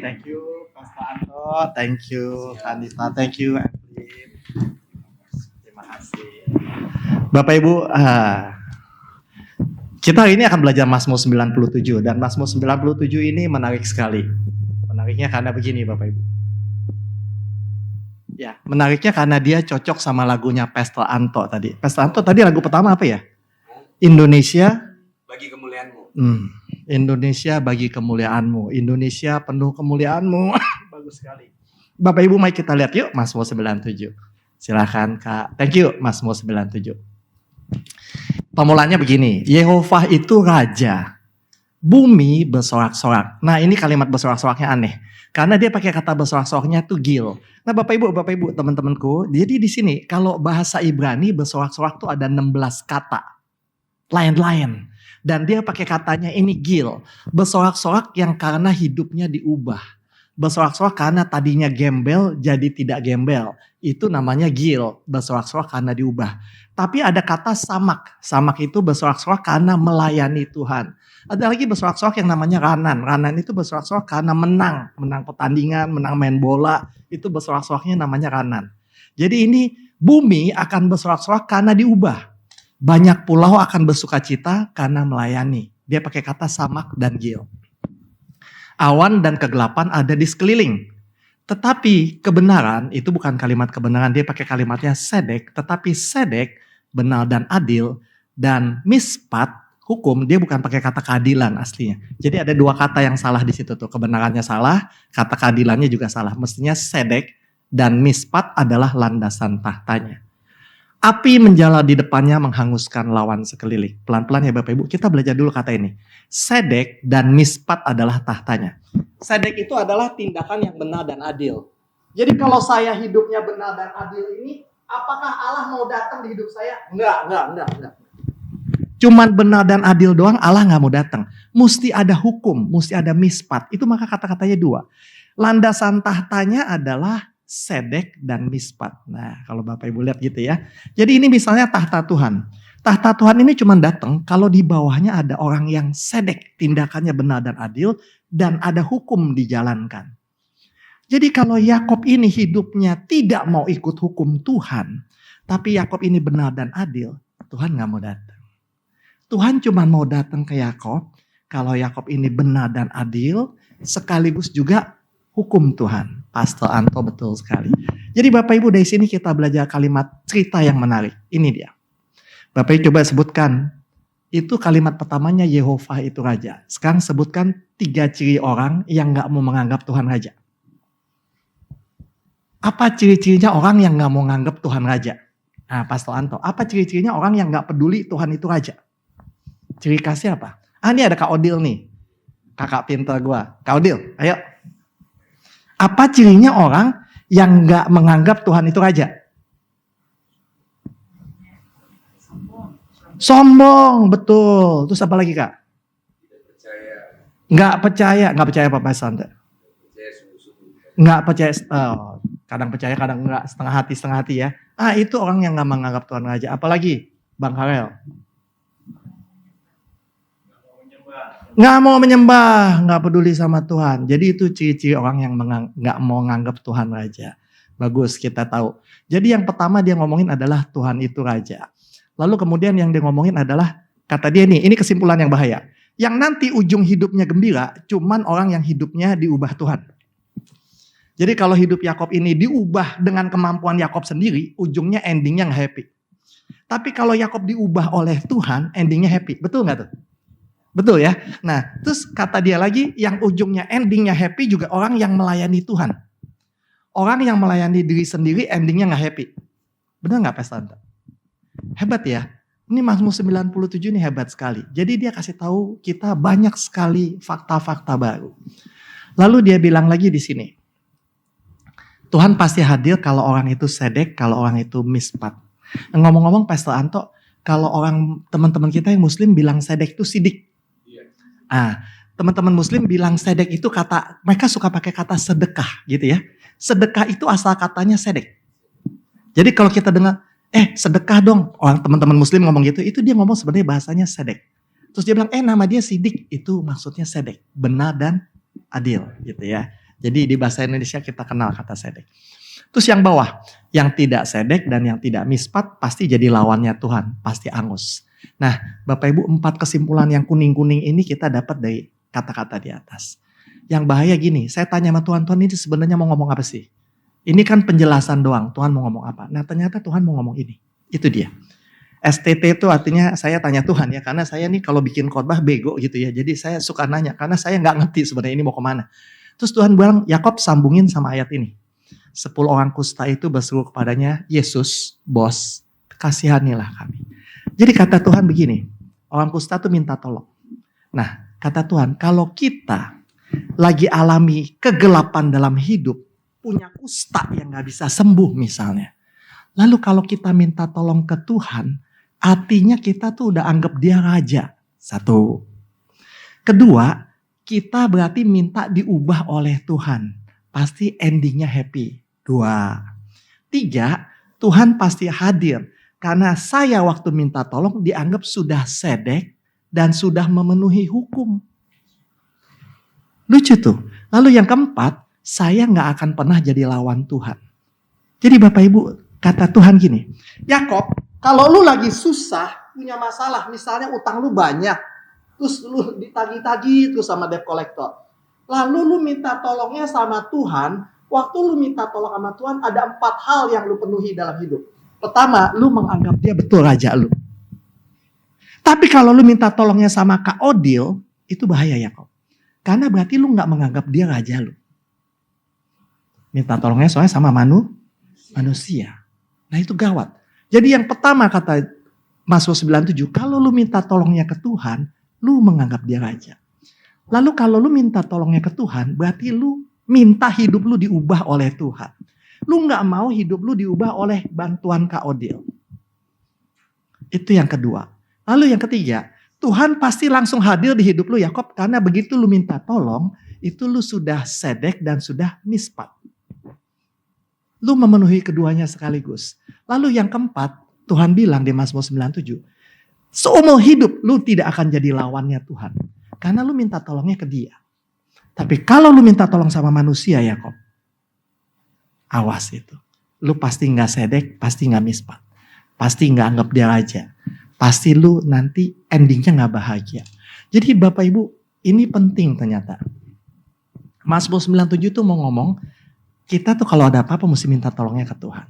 Thank you, Pastor Anto. Thank you, Kanista. Thank you, Evelyn. Terima kasih. Bapak Ibu, kita hari ini akan belajar Mazmur 97. Dan Mazmur 97 ini menarik sekali. Menariknya karena begini Bapak Ibu. Ya, menariknya karena dia cocok sama lagunya Pastor Anto tadi. Pastor Anto tadi lagu pertama apa ya? Indonesia bagi kemuliaanmu. Indonesia bagi kemuliaanmu. Indonesia penuh kemuliaanmu. Bagus sekali. Bapak Ibu, mari kita lihat yuk Mazmur 97. Silakan Kak. Thank you Mazmur 97. Pemulanya begini. Yehova itu raja. Bumi bersorak-sorak. Nah, ini kalimat bersorak-soraknya aneh. Karena dia pakai kata bersorak-soraknya tuh gil. Nah, Bapak Ibu, teman-temanku. Jadi di sini kalau bahasa Ibrani bersorak-sorak tuh ada 16 kata. Lain-lain. Dan dia pakai katanya ini gil. Bersorak-sorak yang karena hidupnya diubah. Bersorak-sorak karena tadinya gembel jadi tidak gembel. Itu namanya gil. Bersorak-sorak karena diubah. Tapi ada kata samak. Samak itu bersorak-sorak karena melayani Tuhan. Ada lagi bersorak-sorak yang namanya ranan. Ranan itu bersorak-sorak karena menang. Menang pertandingan, menang main bola. Itu bersorak-soraknya namanya ranan. Jadi ini bumi akan bersorak-sorak karena diubah. Banyak pulau akan bersukacita karena melayani. Dia pakai kata samak dan gil. Awan dan kegelapan ada di sekeliling. Tetapi kebenaran, itu bukan kalimat kebenaran. Dia pakai kalimatnya sedek. Tetapi sedek, benar dan adil. Dan mispat, hukum, dia bukan pakai kata keadilan aslinya. Jadi ada dua kata yang salah di situ tuh. Kebenarannya salah, kata keadilannya juga salah. Mestinya sedek dan mispat adalah landasan tahtanya. Api menjala di depannya menghanguskan lawan sekeliling. Pelan-pelan ya Bapak Ibu, kita belajar dulu kata ini. Sedek dan mispat adalah tahtanya. Sedek itu adalah tindakan yang benar dan adil. Jadi kalau saya hidupnya benar dan adil ini, apakah Allah mau datang di hidup saya? Enggak. Cuman benar dan adil doang Allah gak mau datang. Mesti ada hukum, mesti ada mispat. Itu maka kata-katanya dua. Landasan tahtanya adalah sedek dan mispat. Nah, kalau Bapak Ibu lihat gitu ya. Jadi ini misalnya tahta Tuhan. Tahta Tuhan ini cuma datang kalau di bawahnya ada orang yang sedek, tindakannya benar dan adil, dan ada hukum dijalankan. Jadi kalau Yakob ini hidupnya tidak mau ikut hukum Tuhan, tapi Yakob ini benar dan adil, Tuhan gak mau datang. Tuhan cuma mau datang ke Yakob kalau Yakob ini benar dan adil, sekaligus juga hukum Tuhan. Pastor Anto betul sekali. Jadi Bapak Ibu dari sini kita belajar kalimat cerita yang menarik. Ini dia. Bapak Ibu coba sebutkan. Itu kalimat pertamanya Yehova itu raja. Sekarang sebutkan 3 ciri orang yang gak mau menganggap Tuhan raja. Apa ciri-cirinya orang yang gak mau menganggap Tuhan raja? Nah Pastor Anto, apa ciri-cirinya orang yang gak peduli Tuhan itu raja? Ciri khasnya apa? Ini ada Kak Odil nih. Kakak pintar gua. Kak Odil, ayo. Apa cirinya orang yang gak menganggap Tuhan itu raja? Sombong, betul. Terus apa lagi Kak? Gak percaya apa Pak Santa? Gak percaya, kadang percaya, kadang enggak, setengah hati ya. Itu orang yang gak menganggap Tuhan raja. Apalagi Bang Harel? Gak mau menyembah, gak peduli sama Tuhan. Jadi itu ciri-ciri orang yang gak mau menganggap Tuhan raja. Bagus, kita tahu. Jadi yang pertama dia ngomongin adalah Tuhan itu raja. Lalu kemudian yang dia ngomongin adalah, kata dia nih, ini kesimpulan yang bahaya. Yang nanti ujung hidupnya gembira, cuman orang yang hidupnya diubah Tuhan. Jadi kalau hidup Yakob ini diubah dengan kemampuan Yakob sendiri, ujungnya endingnya gak happy. Tapi kalau Yakob diubah oleh Tuhan, endingnya happy. Betul gak tuh? Betul ya? Nah, terus kata dia lagi, yang ujungnya endingnya happy juga orang yang melayani Tuhan. Orang yang melayani diri sendiri endingnya gak happy. Benar gak Pastor? Hebat ya? Ini Mazmur 97 ini hebat sekali. Jadi dia kasih tahu kita banyak sekali fakta-fakta baru. Lalu dia bilang lagi di sini, Tuhan pasti hadir kalau orang itu sedek, kalau orang itu mispat. Ngomong-ngomong Pastor Anto, kalau orang teman-teman kita yang Muslim bilang sedek itu sidik. Teman-teman Muslim bilang sedek itu kata, mereka suka pakai kata sedekah gitu ya. Sedekah itu asal katanya sedek. Jadi kalau kita dengar, sedekah dong, orang teman-teman Muslim ngomong gitu, itu dia ngomong sebenarnya bahasanya sedek. Terus dia bilang, nama dia sidik, itu maksudnya sedek, benar dan adil gitu ya. Jadi di bahasa Indonesia kita kenal kata sedek. Terus yang bawah, yang tidak sedek dan yang tidak mispat pasti jadi lawannya Tuhan, pasti angus. Nah, Bapak Ibu, 4 kesimpulan yang kuning-kuning ini kita dapat dari kata-kata di atas. Yang bahaya gini, saya tanya sama Tuhan, Tuhan ini sebenarnya mau ngomong apa sih? Ini kan penjelasan doang, Tuhan mau ngomong apa? Nah, ternyata Tuhan mau ngomong ini. Itu dia. STT itu artinya saya tanya Tuhan ya, karena saya nih kalau bikin khotbah bego gitu ya. Jadi saya suka nanya, karena saya nggak ngerti sebenarnya ini mau kemana. Terus Tuhan bilang, Yakob sambungin sama ayat ini. 10 orang kusta itu berseru kepadanya, Yesus, bos, kasihanilah kami. Jadi kata Tuhan begini, orang kusta tuh minta tolong. Nah, kata Tuhan, kalau kita lagi alami kegelapan dalam hidup, punya kusta yang gak bisa sembuh misalnya. Lalu kalau kita minta tolong ke Tuhan, artinya kita tuh udah anggap dia raja. 1. Kedua, kita berarti minta diubah oleh Tuhan. Pasti endingnya happy. 2. 3, Tuhan pasti hadir. Karena saya waktu minta tolong dianggap sudah sedek dan sudah memenuhi hukum. Lucu tuh. Lalu yang keempat, saya gak akan pernah jadi lawan Tuhan. Jadi Bapak Ibu, kata Tuhan gini, Yakob, kalau lu lagi susah, punya masalah, misalnya utang lu banyak, terus lu ditagih-tagih tuh sama debt collector. Lalu lu minta tolongnya sama Tuhan, waktu lu minta tolong sama Tuhan ada 4 hal yang lu penuhi dalam hidup. Pertama, lu menganggap dia betul raja lu. Tapi kalau lu minta tolongnya sama Kak Odil, itu bahaya Yakob. Karena berarti lu gak menganggap dia raja lu. Minta tolongnya soalnya sama manusia. Nah itu gawat. Jadi yang pertama kata Mazmur 97, kalau lu minta tolongnya ke Tuhan, lu menganggap dia raja. Lalu kalau lu minta tolongnya ke Tuhan, berarti lu minta hidup lu diubah oleh Tuhan. Lu gak mau hidup lu diubah oleh bantuan Kak Odil. Itu yang kedua. Lalu yang ketiga, Tuhan pasti langsung hadir di hidup lu Yakob, karena begitu lu minta tolong, itu lu sudah sedek dan sudah mispat. Lu memenuhi keduanya sekaligus. Lalu yang keempat, Tuhan bilang di Mazmur 97, seumur hidup lu tidak akan jadi lawannya Tuhan. Karena lu minta tolongnya ke dia. Tapi kalau lu minta tolong sama manusia Yakob, awas itu. Lu pasti gak sedek, pasti gak mispat. Pasti gak anggap dia raja. Pasti lu nanti endingnya gak bahagia. Jadi Bapak Ibu, ini penting ternyata. Mazmur 97 tuh mau ngomong, kita tuh kalau ada apa-apa mesti minta tolongnya ke Tuhan.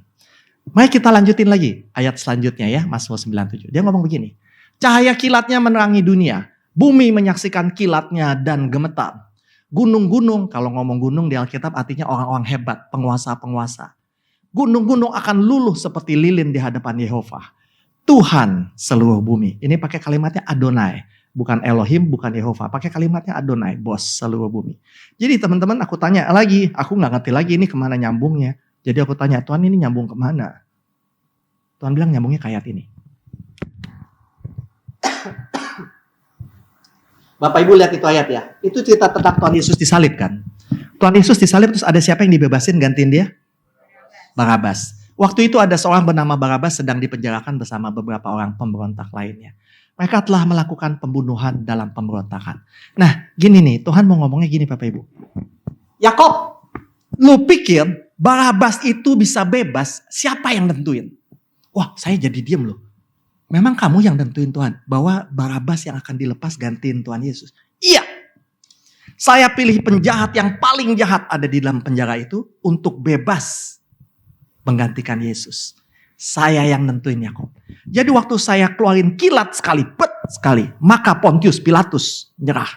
Mari kita lanjutin lagi ayat selanjutnya ya, Mazmur 97. Dia ngomong begini, cahaya kilatnya menerangi dunia. Bumi menyaksikan kilatnya dan gemetar. Gunung-gunung, kalau ngomong gunung di Alkitab artinya orang-orang hebat, penguasa-penguasa. Gunung-gunung akan luluh seperti lilin di hadapan Yehova. Tuhan seluruh bumi. Ini pakai kalimatnya Adonai. Bukan Elohim, bukan Yehova. Pakai kalimatnya Adonai, bos seluruh bumi. Jadi teman-teman aku tanya lagi, aku gak ngerti lagi ini kemana nyambungnya. Jadi aku tanya, Tuhan ini nyambung kemana? Tuhan bilang nyambungnya kayak ini. Bapak Ibu lihat itu ayat ya. Itu cerita tentang Tuhan Yesus disalib kan. Tuhan Yesus disalib terus ada siapa yang dibebasin gantiin dia? Barabas. Waktu itu ada seorang bernama Barabas sedang dipenjarakan bersama beberapa orang pemberontak lainnya. Mereka telah melakukan pembunuhan dalam pemberontakan. Nah gini nih, Tuhan mau ngomongnya gini Bapak Ibu. Yakob, lu pikir Barabas itu bisa bebas, siapa yang nentuin? Wah saya jadi diem loh. Memang kamu yang nentuin Tuhan bahwa Barabas yang akan dilepas gantiin Tuhan Yesus? Iya. Saya pilih penjahat yang paling jahat ada di dalam penjara itu untuk bebas menggantikan Yesus. Saya yang nentuin Yakob. Jadi waktu saya keluarin kilat sekali, sekali, maka Pontius Pilatus nyerah.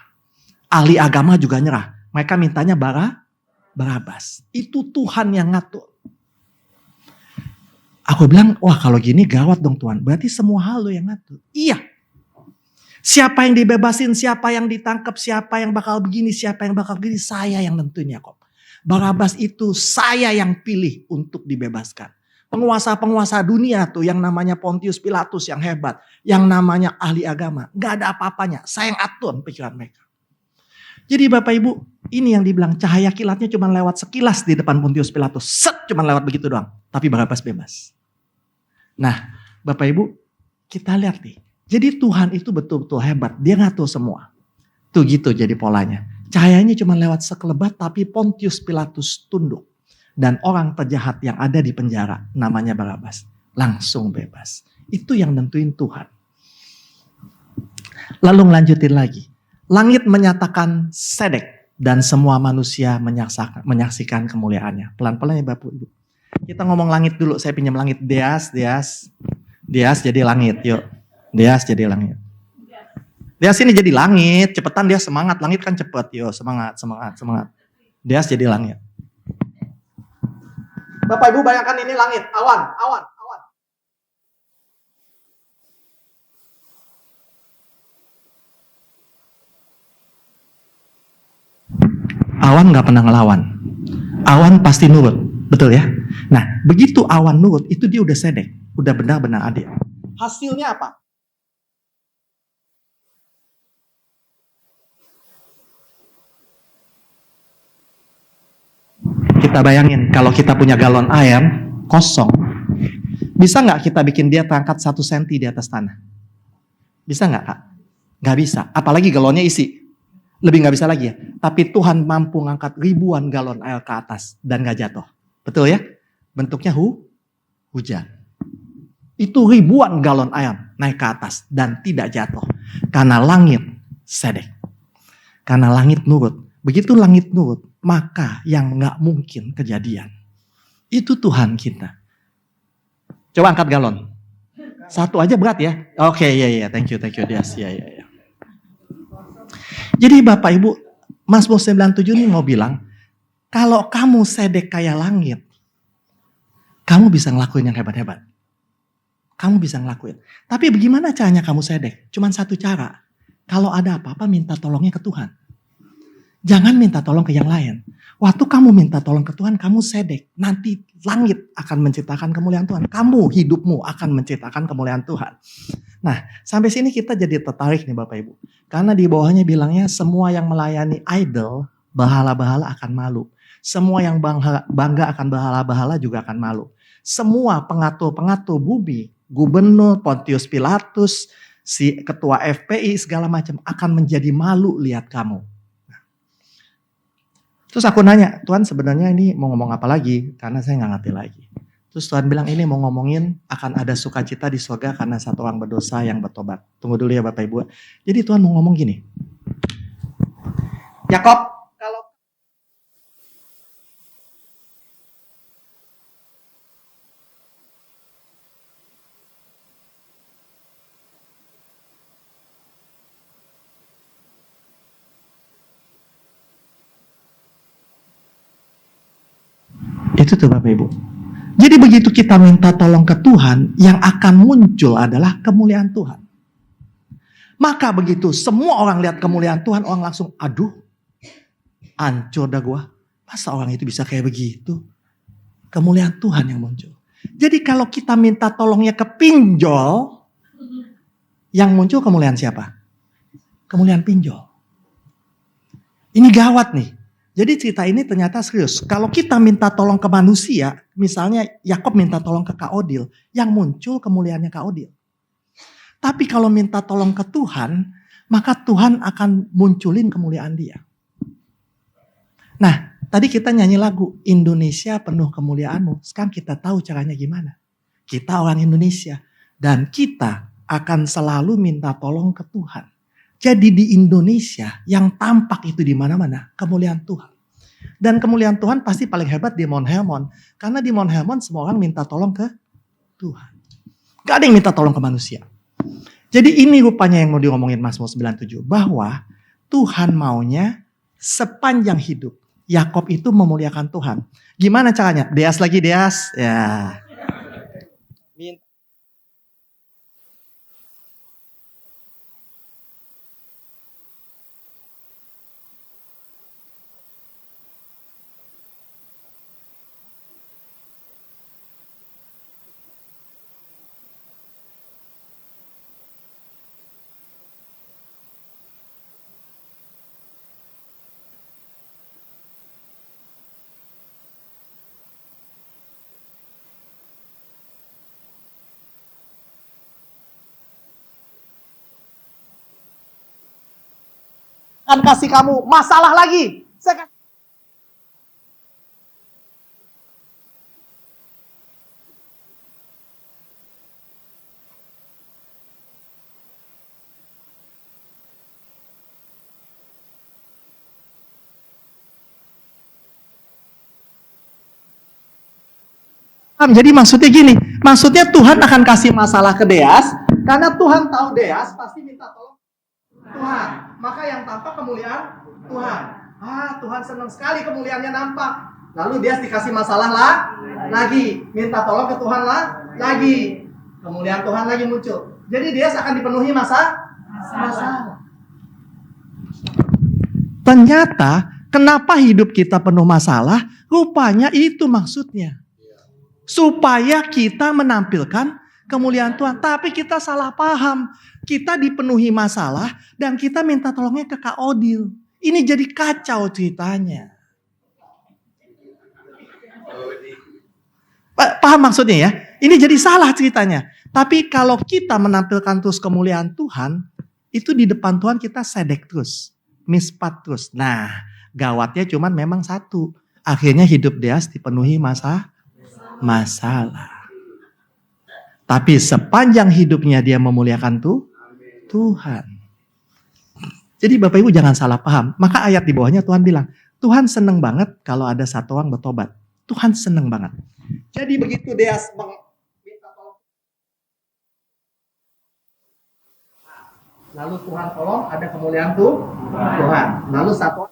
Ahli agama juga nyerah. Mereka mintanya Barabas. Itu Tuhan yang ngatur. Aku bilang, wah kalau gini gawat dong Tuhan. Berarti semua hal lo yang ngatur. Iya. Siapa yang dibebasin, siapa yang ditangkap, siapa yang bakal begini, siapa yang bakal begini. Saya yang nentuin Yakob. Barabas itu saya yang pilih untuk dibebaskan. Penguasa-penguasa dunia tuh yang namanya Pontius Pilatus yang hebat. Yang namanya ahli agama. Gak ada apa-apanya. Saya yang atur pikiran mereka. Jadi Bapak Ibu, ini yang dibilang cahaya kilatnya cuma lewat sekilas di depan Pontius Pilatus. Set cuma lewat begitu doang. Tapi Barabas bebas. Nah Bapak Ibu, kita lihat nih. Jadi Tuhan itu betul-betul hebat. Dia ngatur semua. Tuh gitu jadi polanya. Cahayanya cuma lewat sekelebat, tapi Pontius Pilatus tunduk. Dan orang terjahat yang ada di penjara, namanya Barabas, langsung bebas. Itu yang nentuin Tuhan. Lalu ngelanjutin lagi. Langit menyatakan sedek dan semua manusia menyaksikan kemuliaannya. Pelan-pelan ya Bapak Ibu. Kita ngomong langit dulu, saya pinjam langit. Dias jadi langit, yuk. Dias jadi langit. Dias ini jadi langit, cepetan dia semangat. Langit kan cepet, yuk semangat. Dias jadi langit. Bapak Ibu bayangkan ini langit, awan. Awan gak pernah ngelawan. Awan pasti nurut, betul ya? Nah, begitu awan nurut, itu dia udah sedek. Udah benar-benar adil. Hasilnya apa? Kita bayangin, kalau kita punya galon air kosong, bisa nggak kita bikin dia terangkat 1 senti di atas tanah? Bisa nggak, Kak? Nggak bisa. Apalagi galonnya isi. Lebih nggak bisa lagi ya. Tapi Tuhan mampu ngangkat ribuan galon air ke atas dan nggak jatuh. Betul ya? Bentuknya hujan. Itu ribuan galon air naik ke atas dan tidak jatuh. Karena langit sedek. Karena langit nurut. Begitu langit nurut, maka yang nggak mungkin kejadian. Itu Tuhan kita. Coba angkat galon. 1 aja berat ya. Oke, iya. Thank you, Dias. Iya. Jadi Bapak Ibu, Mazmur 97 ini mau bilang, kalau kamu sedek kayak langit, kamu bisa ngelakuin yang hebat-hebat. Kamu bisa ngelakuin. Tapi bagaimana caranya kamu sedek? Cuman 1 cara. Kalau ada apa-apa minta tolongnya ke Tuhan. Jangan minta tolong ke yang lain. Waktu kamu minta tolong ke Tuhan, kamu sedek. Nanti langit akan menciptakan kemuliaan Tuhan. Kamu, hidupmu akan menciptakan kemuliaan Tuhan. Nah, sampai sini kita jadi tertarik nih Bapak Ibu. Karena di bawahnya bilangnya semua yang melayani idol, bahala-bahala akan malu. Semua yang bangga akan bahala-bahala juga akan malu. Semua pengatur-pengatur bumi, gubernur, Pontius Pilatus, si ketua FPI, segala macam akan menjadi malu lihat kamu. Terus aku nanya, Tuhan sebenarnya ini mau ngomong apa lagi? Karena saya nggak ngerti lagi. Terus Tuhan bilang ini mau ngomongin akan ada sukacita di surga karena 1 orang berdosa yang bertobat. Tunggu dulu ya Bapak Ibu. Jadi Tuhan mau ngomong gini. Yakob, kalau itu tuh Bapak Ibu. Jadi begitu kita minta tolong ke Tuhan, yang akan muncul adalah kemuliaan Tuhan. Maka begitu semua orang lihat kemuliaan Tuhan, orang langsung, aduh, hancur dah gua. Masa orang itu bisa kayak begitu? Kemuliaan Tuhan yang muncul. Jadi kalau kita minta tolongnya ke pinjol, yang muncul kemuliaan siapa? Kemuliaan pinjol. Ini gawat nih. Jadi cerita ini ternyata serius. Kalau kita minta tolong ke manusia, misalnya Yakob minta tolong ke Kak Odil, yang muncul kemuliaannya Kak Odil. Tapi kalau minta tolong ke Tuhan, maka Tuhan akan munculin kemuliaan dia. Nah, tadi kita nyanyi lagu, Indonesia penuh kemuliaanmu. Sekarang kita tahu caranya gimana. Kita orang Indonesia. Dan kita akan selalu minta tolong ke Tuhan. Jadi di Indonesia yang tampak itu di mana-mana kemuliaan Tuhan. Dan kemuliaan Tuhan pasti paling hebat di Mount Hermon. Karena di Mount Hermon semua orang minta tolong ke Tuhan. Gak ada yang minta tolong ke manusia. Jadi ini rupanya yang mau diomongin Mazmur 97. Bahwa Tuhan maunya sepanjang hidup Yakob itu memuliakan Tuhan. Gimana caranya? Deas lagi, Deas. Ya. akan kasih kamu masalah lagi. Saya jadi maksudnya gini, maksudnya Tuhan akan kasih masalah ke Deas, karena Tuhan tahu Deas pasti minta tolong Tuhan. Maka yang tampak kemuliaan Tuhan. Tuhan senang sekali kemuliaannya nampak. Lalu Deas dikasih masalah lagi, minta tolong ke Tuhan lagi. Kemuliaan Tuhan lagi muncul. Jadi Deas akan dipenuhi masalah. Ternyata kenapa hidup kita penuh masalah? Rupanya itu maksudnya. Supaya kita menampilkan kemuliaan Tuhan. Tapi kita salah paham. Kita dipenuhi masalah dan kita minta tolongnya ke Kak Odil. Ini jadi kacau ceritanya. Paham maksudnya ya? Ini jadi salah ceritanya. Tapi kalau kita menampilkan terus kemuliaan Tuhan, itu di depan Tuhan kita sedek terus. Mispat terus. Nah, gawatnya cuman memang satu. Akhirnya hidup Deas dipenuhi masalah. Tapi sepanjang hidupnya dia memuliakan Tuhan. Jadi Bapak Ibu jangan salah paham. Maka ayat di bawahnya Tuhan bilang, Tuhan seneng banget kalau ada satu orang bertobat. Tuhan seneng banget. Jadi begitu Deas minta tolong, lalu Tuhan tolong, ada kemuliaan Tuhan. Lalu satu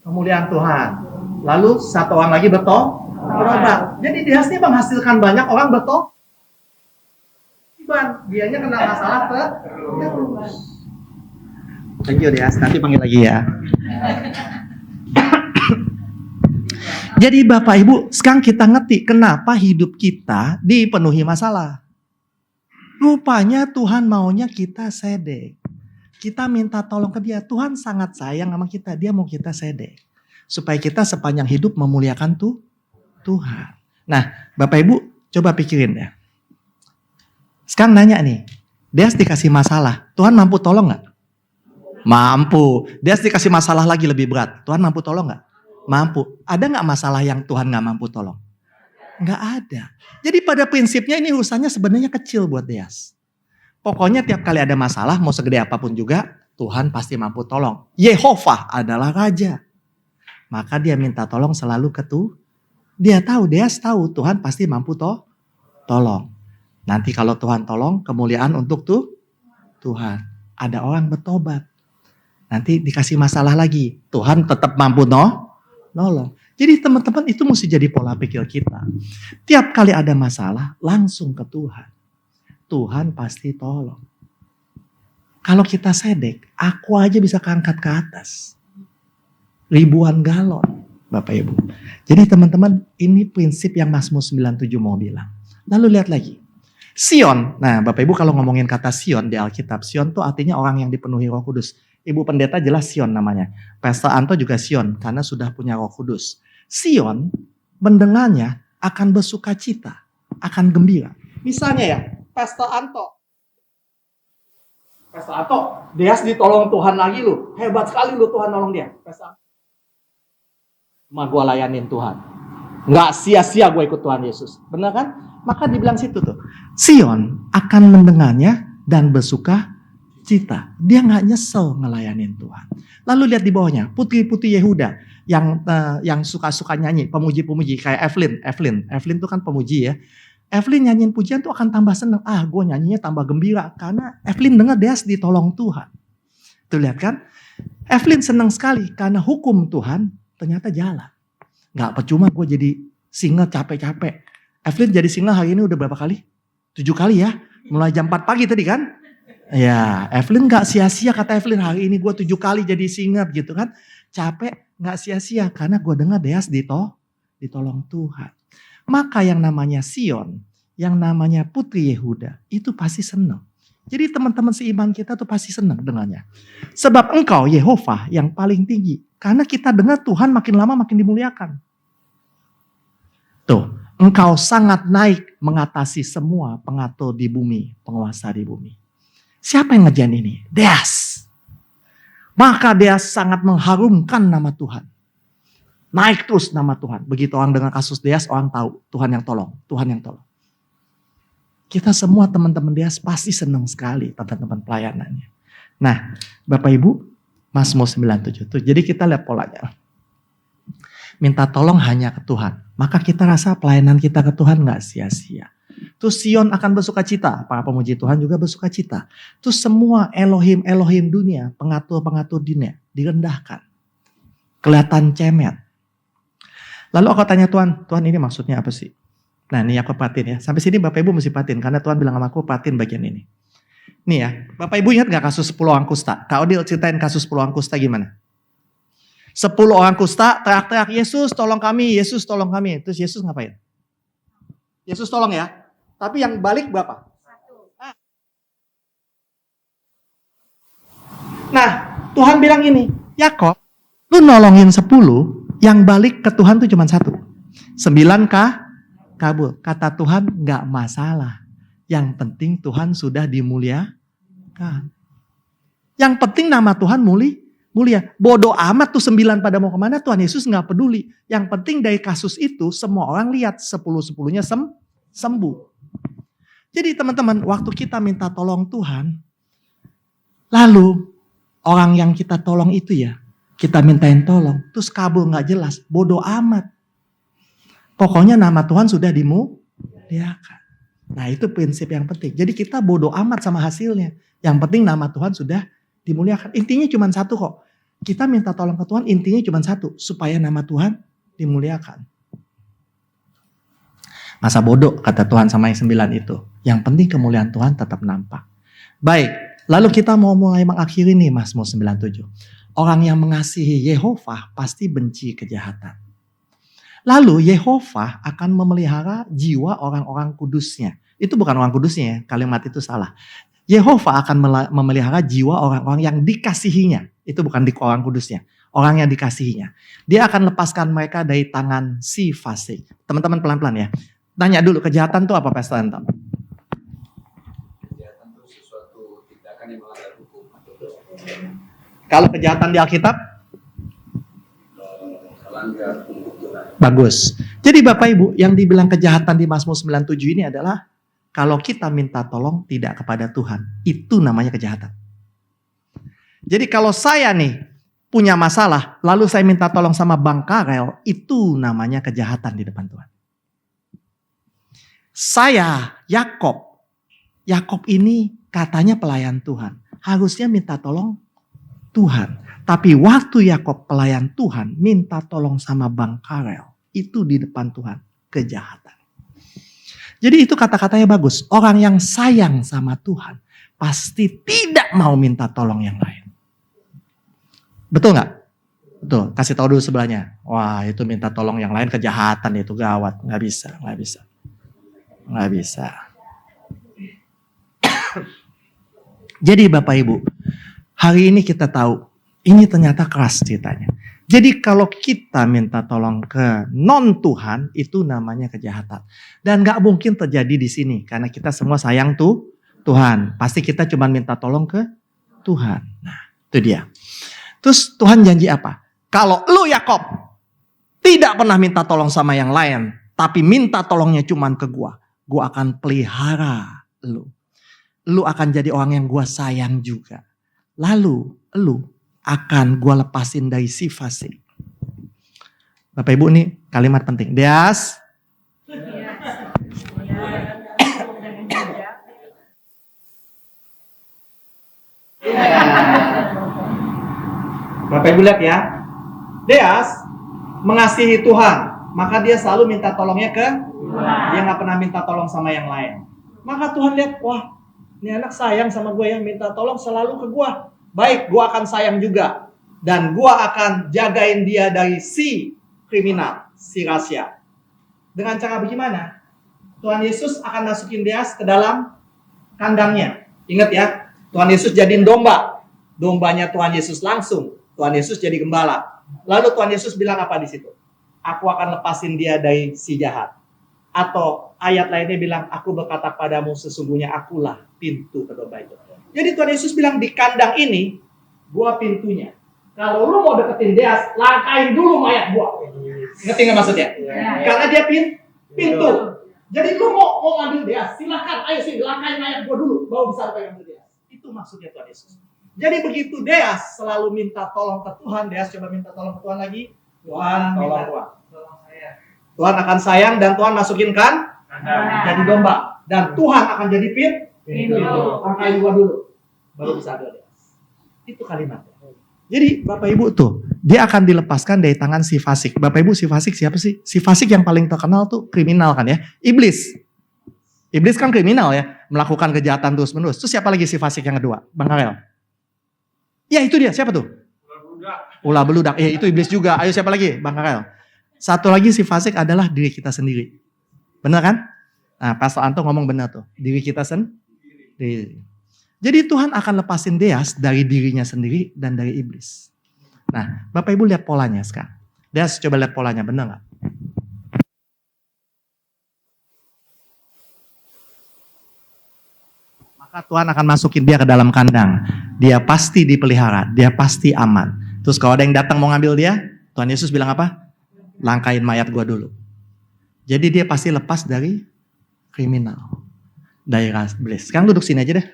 kemuliaan Tuhan. Lalu satu orang lagi berobat. Jadi Deas ini menghasilkan banyak orang dianya kena masalah terus. Thank you Deas, nanti panggil lagi ya. Jadi Bapak Ibu, sekarang kita ngerti kenapa hidup kita dipenuhi masalah. Rupanya Tuhan maunya kita sedek. Kita minta tolong ke dia. Tuhan sangat sayang sama kita. Dia mau kita sedek. Supaya kita sepanjang hidup memuliakan Tuhan. Nah, Bapak Ibu coba pikirin ya. Sekarang nanya nih. Deas dikasih masalah. Tuhan mampu tolong gak? Mampu. Deas dikasih masalah lagi lebih berat. Tuhan mampu tolong gak? Mampu. Ada gak masalah yang Tuhan gak mampu tolong? Gak ada. Jadi pada prinsipnya ini urusannya sebenarnya kecil buat Deas. Pokoknya tiap kali ada masalah, mau segede apapun juga, Tuhan pasti mampu tolong. Yehovah adalah Raja. Maka dia minta tolong selalu ke Tuhan. Dia tahu, Deas tahu Tuhan pasti mampu tolong. Nanti kalau Tuhan tolong, kemuliaan untuk Tuhan. Ada orang bertobat. Nanti dikasih masalah lagi. Tuhan tetap mampu nolong. Jadi teman-teman itu mesti jadi pola pikir kita. Tiap kali ada masalah, langsung ke Tuhan. Tuhan pasti tolong. Kalau kita sedek, aku aja bisa keangkat ke atas. Ribuan galon, Bapak Ibu. Jadi teman-teman, ini prinsip yang Mazmur 97 mau bilang. Lalu lihat lagi. Sion. Nah, Bapak Ibu kalau ngomongin kata Sion di Alkitab, Sion itu artinya orang yang dipenuhi Roh Kudus. Ibu pendeta jelas Sion namanya. Pastor Anto juga Sion karena sudah punya Roh Kudus. Sion mendengarnya akan bersukacita, akan gembira. Misalnya ya, Pastor Anto, Deas ditolong Tuhan lagi lu. Hebat sekali lu Tuhan nolong dia. Pastor Anto. Gue layanin Tuhan. Nggak sia-sia gue ikut Tuhan Yesus. Benar kan? Maka dibilang situ tuh. Sion akan mendengarnya dan bersuka cita. Dia nggak nyesel ngelayanin Tuhan. Lalu lihat di bawahnya. Putri-putri Yehuda yang suka-suka nyanyi. Pemuji-pemuji kayak Evelyn. Evelyn tuh kan pemuji ya. Evelyn nyanyiin pujian tuh akan tambah seneng. Gue nyanyinya tambah gembira. Karena Evelyn dengar Deas ditolong Tuhan. Tuh lihat kan. Evelyn seneng sekali. Karena hukum Tuhan ternyata jalan. Gak percuma gue jadi single capek-capek. Evelyn jadi single hari ini udah berapa kali? 7 kali ya. Mulai jam 4 pagi tadi kan. Ya Evelyn gak sia-sia kata Evelyn. Hari ini gue 7 kali jadi single gitu kan. Capek gak sia-sia. Karena gue dengar Deas ditolong Tuhan. Maka yang namanya Sion, yang namanya Putri Yehuda, itu pasti senang. Jadi teman-teman seiman kita tuh pasti senang dengannya. Sebab engkau Yehovah yang paling tinggi. Karena kita dengar Tuhan makin lama makin dimuliakan. Tuh, engkau sangat naik mengatasi semua pengatur di bumi, penguasa di bumi. Siapa yang ngerjain ini? Deas. Maka Deas sangat mengharumkan nama Tuhan. Naik terus nama Tuhan. Begitu orang dengar kasus Deas, orang tahu Tuhan yang tolong, Tuhan yang tolong. Kita semua teman-teman Deas pasti senang sekali teman-teman pelayanannya. Nah, Bapak Ibu, Mazmur 97 tuh. Jadi kita lihat polanya. Minta tolong hanya ke Tuhan. Maka kita rasa pelayanan kita ke Tuhan gak sia-sia. Terus Sion akan bersuka cita. Para pemuji Tuhan juga bersuka cita. Terus semua Elohim dunia, pengatur-pengatur dunia direndahkan. Kelihatan cemen. Lalu aku tanya Tuhan, Tuhan ini maksudnya apa sih? Nah ini aku perhatiin ya. Sampai sini Bapak Ibu mesti perhatiin. Karena Tuhan bilang sama aku perhatiin bagian ini. Nih ya. Bapak Ibu ingat gak kasus 10 orang kusta? Kak Odil ceritain kasus 10 orang kusta gimana? 10 orang kusta teriak-teriak, Yesus tolong kami, Yesus tolong kami. Terus Yesus ngapain? Yesus tolong ya. Tapi yang balik berapa? 1. Nah Tuhan bilang ini, Yakob, lu nolongin 10, yang balik ke Tuhan tuh cuma 1. 9 kabur. Kata Tuhan gak masalah. Yang penting Tuhan sudah dimuliakan. Yang penting nama Tuhan mulia. Bodoh amat tuh 9 pada mau kemana, Tuhan Yesus gak peduli. Yang penting dari kasus itu semua orang lihat 10-10-nya sembuh. Jadi teman-teman, waktu kita minta tolong Tuhan, lalu orang yang kita tolong itu ya, kita mintain tolong, terus kabur gak jelas, bodoh amat. Pokoknya nama Tuhan sudah dimuliakan. Nah itu prinsip yang penting. Jadi kita bodoh amat sama hasilnya. Yang penting nama Tuhan sudah dimuliakan. Intinya cuma 1 kok. Kita minta tolong ke Tuhan intinya cuma 1. Supaya nama Tuhan dimuliakan. Masa bodoh kata Tuhan sama yang 9 itu. Yang penting kemuliaan Tuhan tetap nampak. Baik. Lalu kita mau mulai mengakhiri nih Mazmur 97. Orang yang mengasihi Yehova pasti benci kejahatan. Lalu Yehova akan memelihara jiwa orang-orang kudusnya. Itu bukan orang kudusnya ya, kalimat itu salah. Yehova akan memelihara jiwa orang-orang yang dikasihinya. Itu bukan di orang kudusnya, orang yang dikasihinya. Dia akan lepaskan mereka dari tangan si fasik. Teman-teman pelan-pelan ya. Tanya dulu, kejahatan itu apa Pastor Anton? Kejahatan itu sesuatu tindakan yang melanggar hukum. Kalau kejahatan di Alkitab? Melanggar hukum. Bagus. Jadi Bapak Ibu, yang dibilang kejahatan di Mazmur 97 ini adalah kalau kita minta tolong tidak kepada Tuhan, itu namanya kejahatan. Jadi kalau saya nih punya masalah, lalu saya minta tolong sama Bang Karel, itu namanya kejahatan di depan Tuhan. Saya, Yakob ini katanya pelayan Tuhan, harusnya minta tolong Tuhan. Tapi waktu Yakob pelayan Tuhan minta tolong sama Bang Karel, itu di depan Tuhan kejahatan. Jadi itu kata-katanya bagus. Orang yang sayang sama Tuhan pasti tidak mau minta tolong yang lain. Betul nggak? Betul. Kasih tahu dulu sebelahnya. Wah itu minta tolong yang lain kejahatan, itu gawat. Nggak bisa. Jadi Bapak Ibu, hari ini kita tahu ini ternyata keras ceritanya. Jadi kalau kita minta tolong ke non-Tuhan, itu namanya kejahatan. Dan gak mungkin terjadi di sini. Karena kita semua sayang Tuhan. Pasti kita cuma minta tolong ke Tuhan. Nah itu dia. Terus Tuhan janji apa? Kalau lu Yakob tidak pernah minta tolong sama yang lain, tapi minta tolongnya cuma ke gua akan pelihara lu. Lu akan jadi orang yang gua sayang juga. Lalu lu akan gue lepasin dari si fasik. Bapak Ibu nih kalimat penting. Deas. Bapak Ibu lihat ya. Deas mengasihi Tuhan. Maka dia selalu minta tolongnya ke Tuhan. Dia gak pernah minta tolong sama yang lain. Maka Tuhan lihat, wah ini anak sayang sama gue, yang minta tolong selalu ke gue. Baik, gua akan sayang juga. Dan gua akan jagain dia dari si kriminal, si rahasia. Dengan cara bagaimana? Tuhan Yesus akan masukin Deas ke dalam kandangnya. Ingat ya, Tuhan Yesus jadiin domba. Dombanya Tuhan Yesus langsung. Tuhan Yesus jadi gembala. Lalu Tuhan Yesus bilang apa di situ? Aku akan lepasin dia dari si jahat. Atau ayat lainnya bilang, aku berkata padamu sesungguhnya akulah pintu ke domba itu. Jadi Tuhan Yesus bilang di kandang ini, gua pintunya. Kalau lu mau deketin dia, langkain dulu mayat gua. Ngerti nggak maksudnya? Karena dia pintu. Jadi lu mau ngambil dia, silakan, ayo sih langkain mayat gua dulu, baru bisa pegang dia. Itu maksudnya Tuhan Yesus. Jadi begitu Deas selalu minta tolong ke Tuhan, Deas coba minta tolong ke Tuhan lagi. Tuhan tolong gua. Tuhan akan sayang dan Tuhan masukin kan jadi domba. Dan Tuhan akan jadi pintu. Langkain gua dulu, baru bisa ada Deas. Itu kalimatnya. Jadi Bapak Ibu tuh, dia akan dilepaskan dari tangan si fasik. Bapak Ibu, si fasik siapa sih? Si fasik yang paling terkenal tuh kriminal kan ya? Iblis. Iblis kan kriminal ya, melakukan kejahatan terus-menerus. Terus siapa lagi si fasik yang kedua? Bang Karel. Ya itu dia, siapa tuh? Ulah beludak. Itu iblis juga. Ayo siapa lagi? Bang Karel. Satu lagi si fasik adalah diri kita sendiri. Benar kan? Nah, Pastor Anto ngomong benar tuh. Diri kita sendiri. Jadi Tuhan akan lepasin Deas dari dirinya sendiri dan dari iblis. Nah, Bapak Ibu lihat polanya sekarang. Deas coba lihat polanya, benar nggak? Maka Tuhan akan masukin dia ke dalam kandang. Dia pasti dipelihara, dia pasti aman. Terus kalau ada yang datang mau ngambil dia, Tuhan Yesus bilang apa? Langkain mayat gua dulu. Jadi dia pasti lepas dari kriminal. Dari iblis. Sekarang duduk sini aja deh.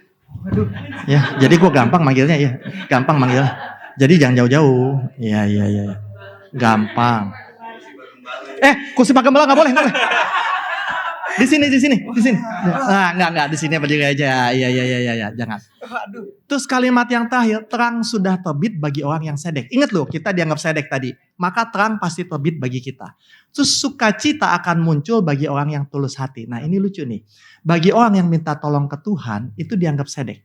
Ya, jadi gue gampang manggilnya ya, gampang manggil. Jadi jangan jauh-jauh. Iya. Gampang. Kursi Pak Gembala nggak boleh. Di sini. Nah, enggak di sini berdiri aja. Iya, jangan. Terus kalimat yang terakhir, terang sudah terbit bagi orang yang sedek. Ingat loh, kita dianggap sedek tadi. Maka terang pasti terbit bagi kita. Terus sukacita akan muncul bagi orang yang tulus hati. Nah, ini lucu nih. Bagi orang yang minta tolong ke Tuhan, itu dianggap sedek.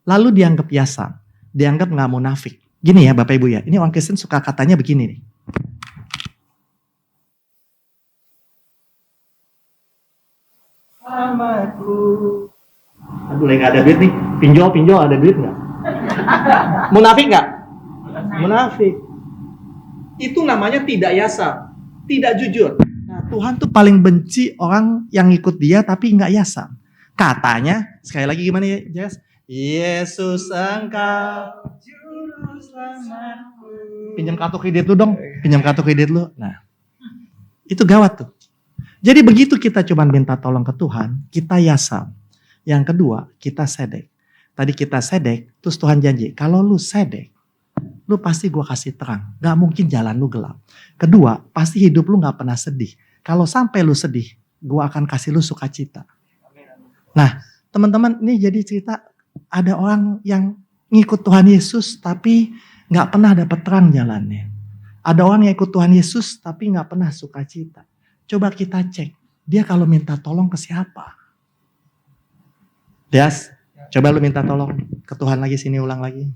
Lalu dianggap biasa, dianggap nggak munafik. Gini ya Bapak Ibu ya, ini orang Kristen suka katanya begini nih. Amaku. Aduh, lagi nggak ada duit nih. Pinjol ada duit nggak? Munafik nggak? Munafik. Itu namanya tidak yasa, tidak jujur. Nah, Tuhan tuh paling benci orang yang ikut dia tapi nggak yasa. Katanya, sekali lagi gimana ya, Jas? Yesus engkau juru selamatku. Pinjam kartu kredit lu dong, pinjam kartu kredit lu. Nah, itu gawat tuh. Jadi begitu kita cuma minta tolong ke Tuhan, kita yasa. Yang kedua, kita sedek. Tadi kita sedek, terus Tuhan janji, kalau lu sedek, lu pasti gue kasih terang. Gak mungkin jalan lu gelap. Kedua, pasti hidup lu gak pernah sedih. Kalau sampai lu sedih, gue akan kasih lu sukacita. Nah, teman-teman, ini jadi cerita ada orang yang ngikut Tuhan Yesus tapi gak pernah dapat terang jalannya. Ada orang yang ikut Tuhan Yesus tapi gak pernah sukacita. Coba kita cek, dia kalau minta tolong ke siapa? Deas, coba lu minta tolong ke Tuhan lagi, sini ulang lagi.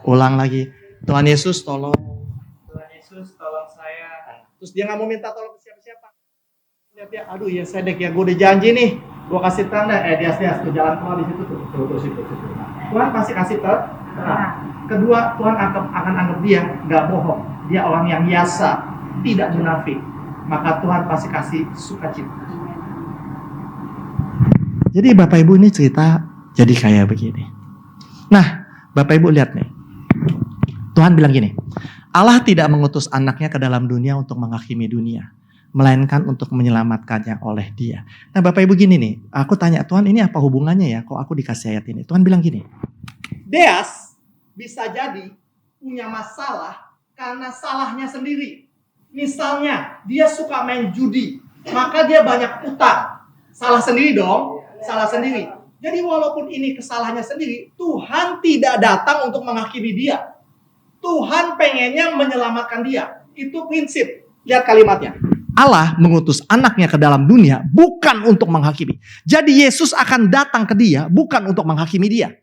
Ulang lagi. Tuhan Yesus tolong. Tuhan Yesus tolong saya. Terus dia gak mau minta tolong ke siapa-siapa. Lihat dia, aduh ya sedek ya, gue udah janji nih. Gue kasih tanda, Deas, ke jalan keluar di situ tuh. Terus itu. Tuhan pasti kasih terang. Kedua, Tuhan akan anggap dia gak bohong. Dia orang yang yasa, tidak munafik. Maka Tuhan pasti kasih sukacita. Jadi Bapak Ibu ini cerita jadi kayak begini. Nah, Bapak Ibu lihat nih. Tuhan bilang gini, Allah tidak mengutus anaknya ke dalam dunia untuk menghakimi dunia, melainkan untuk menyelamatkannya oleh dia. Nah Bapak Ibu gini nih, aku tanya Tuhan ini apa hubungannya ya kok aku dikasih ayat ini. Tuhan bilang gini, Deas bisa jadi punya masalah karena salahnya sendiri. Misalnya dia suka main judi, maka dia banyak utang. Salah sendiri dong, salah sendiri. Jadi walaupun ini kesalahannya sendiri, Tuhan tidak datang untuk menghakimi dia. Tuhan pengennya menyelamatkan dia. Itu prinsip. Lihat kalimatnya. Allah mengutus anaknya ke dalam dunia bukan untuk menghakimi. Jadi Yesus akan datang ke dia bukan untuk menghakimi dia.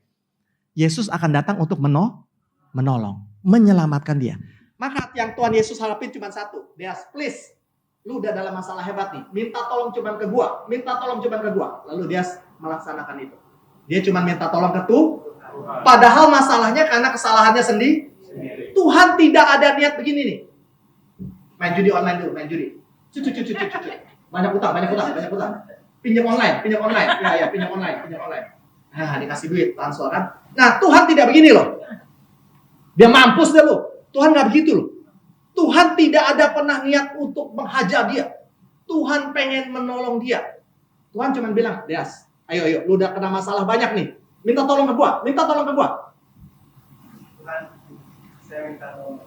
Yesus akan datang untuk menolong, menyelamatkan dia. Maka yang Tuhan Yesus harapin cuma satu. Deas, please. Lu udah dalam masalah hebat nih. Minta tolong cuma ke gua. Lalu Deas melaksanakan itu. Dia cuma minta tolong ke Tuhan. Padahal masalahnya karena kesalahannya sendiri. Tuhan tidak ada niat begini nih. Main judi online dulu, main judi. Banyak utang. Pinjam online. Ya, pinjam online. Nah, dikasih duit, transfer kan. Nah, Tuhan tidak begini loh. Dia mampus deh lo. Tuhan nggak begitu loh. Tuhan tidak ada pernah niat untuk menghajar dia. Tuhan pengen menolong dia. Tuhan cuma bilang, Deas, ayo, lu udah kena masalah banyak nih. Minta tolong ke gua. Tuhan, saya minta tolong.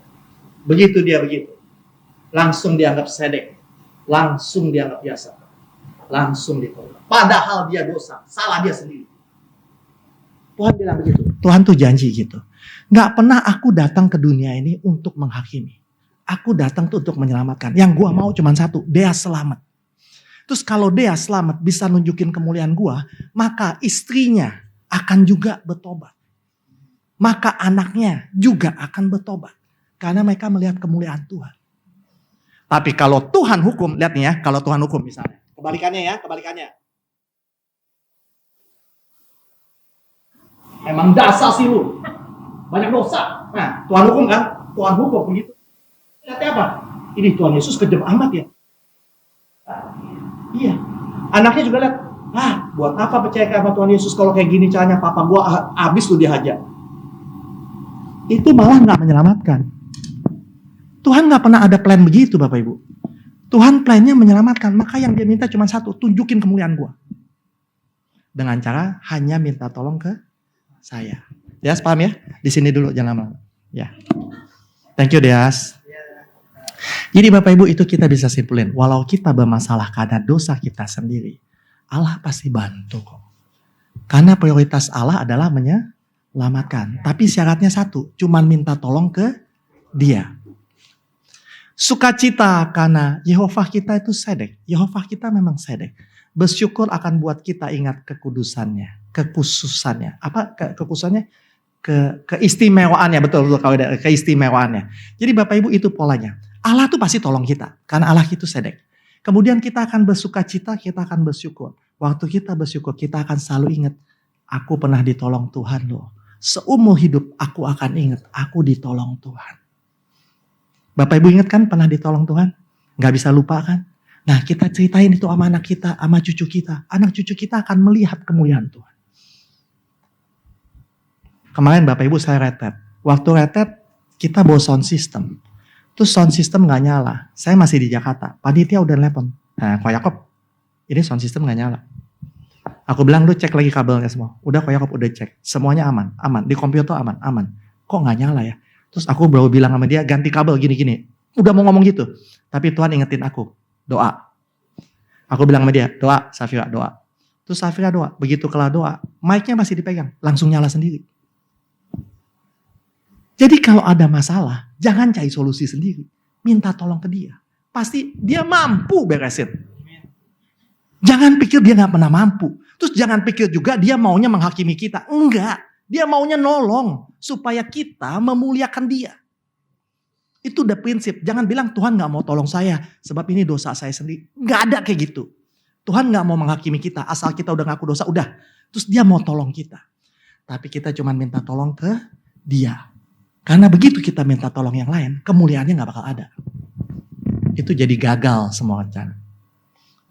Begitu dia begitu. Langsung dianggap sedek. Langsung dianggap biasa. Langsung ditolong. Padahal dia dosa. Salah dia sendiri. Tuhan bilang begitu. Tuhan tuh janji gitu. Gak pernah aku datang ke dunia ini untuk menghakimi. Aku datang tuh untuk menyelamatkan. Yang gua mau cuma satu. Dia selamat. Terus kalau dia selamat bisa nunjukin kemuliaan gua, maka istrinya akan juga bertobat. Maka anaknya juga akan bertobat. Karena mereka melihat kemuliaan Tuhan. Tapi kalau Tuhan hukum, lihat nih ya, kalau Tuhan hukum misalnya. Kebalikannya. Emang dasar sih lu. Banyak dosa. Nah, Tuhan hukum kan? Tuhan hukum begitu. Lihatnya apa? Ini Tuhan Yesus kejam amat ya. Iya. Anaknya juga lihat, buat apa percaya sama Tuhan Yesus kalau kayak gini caranya papa gua habis lu dihajar. Itu malah nggak menyelamatkan. Tuhan nggak pernah ada plan begitu Bapak Ibu. Tuhan plannya menyelamatkan. Maka yang dia minta cuma satu, tunjukin kemuliaan gua. Dengan cara hanya minta tolong ke saya. Deas paham ya? Di sini dulu jangan lama-lama. Ya. Thank you Deas. Jadi Bapak Ibu itu kita bisa simpulin. Walau kita bermasalah karena dosa kita sendiri. Allah pasti bantu kok. Karena prioritas Allah adalah menyelamatkan. Tapi syaratnya satu. Cuman minta tolong ke dia. Sukacita karena Yehovah kita itu sedek. Yehovah kita memang sedek. Bersyukur akan buat kita ingat kekudusannya. Kekhususannya. Apa kekhususannya? Keistimewaannya. Betul kalau ada keistimewaannya. Jadi Bapak Ibu itu polanya. Allah tuh pasti tolong kita. Karena Allah itu sedek. Kemudian kita akan bersukacita, kita akan bersyukur. Waktu kita bersyukur, kita akan selalu ingat. Aku pernah ditolong Tuhan loh. Seumur hidup aku akan ingat. Aku ditolong Tuhan. Bapak Ibu ingat kan pernah ditolong Tuhan? Gak bisa lupa kan? Nah kita ceritain itu sama anak kita, sama cucu kita. Anak cucu kita akan melihat kemuliaan Tuhan. Kemarin Bapak Ibu saya retret. Waktu retret kita bawa sound system. Terus sound system gak nyala. Saya masih di Jakarta. Panitia udah nelpon. Nah, Ko Yakob, ini sound system gak nyala. Aku bilang, lu cek lagi kabelnya semua. Udah Ko Yakob udah cek. Semuanya aman. Di komputer aman. Kok gak nyala ya? Terus aku baru bilang sama dia, ganti kabel gini-gini. Udah mau ngomong gitu. Tapi Tuhan ingetin aku. Doa. Aku bilang sama dia, doa. Safira, doa. Terus Safira doa. Begitu kelar doa, mic-nya masih dipegang. Langsung nyala sendiri. Jadi kalau ada masalah, jangan cari solusi sendiri. Minta tolong ke dia. Pasti dia mampu beresin. Jangan pikir dia gak pernah mampu. Terus jangan pikir juga dia maunya menghakimi kita. Enggak. Dia maunya nolong. Supaya kita memuliakan dia. Itu udah prinsip. Jangan bilang Tuhan gak mau tolong saya. Sebab ini dosa saya sendiri. Gak ada kayak gitu. Tuhan gak mau menghakimi kita. Asal kita udah ngaku dosa, udah. Terus dia mau tolong kita. Tapi kita cuma minta tolong ke dia. Karena begitu kita minta tolong yang lain, kemuliaannya gak bakal ada. Itu jadi gagal semua rencana.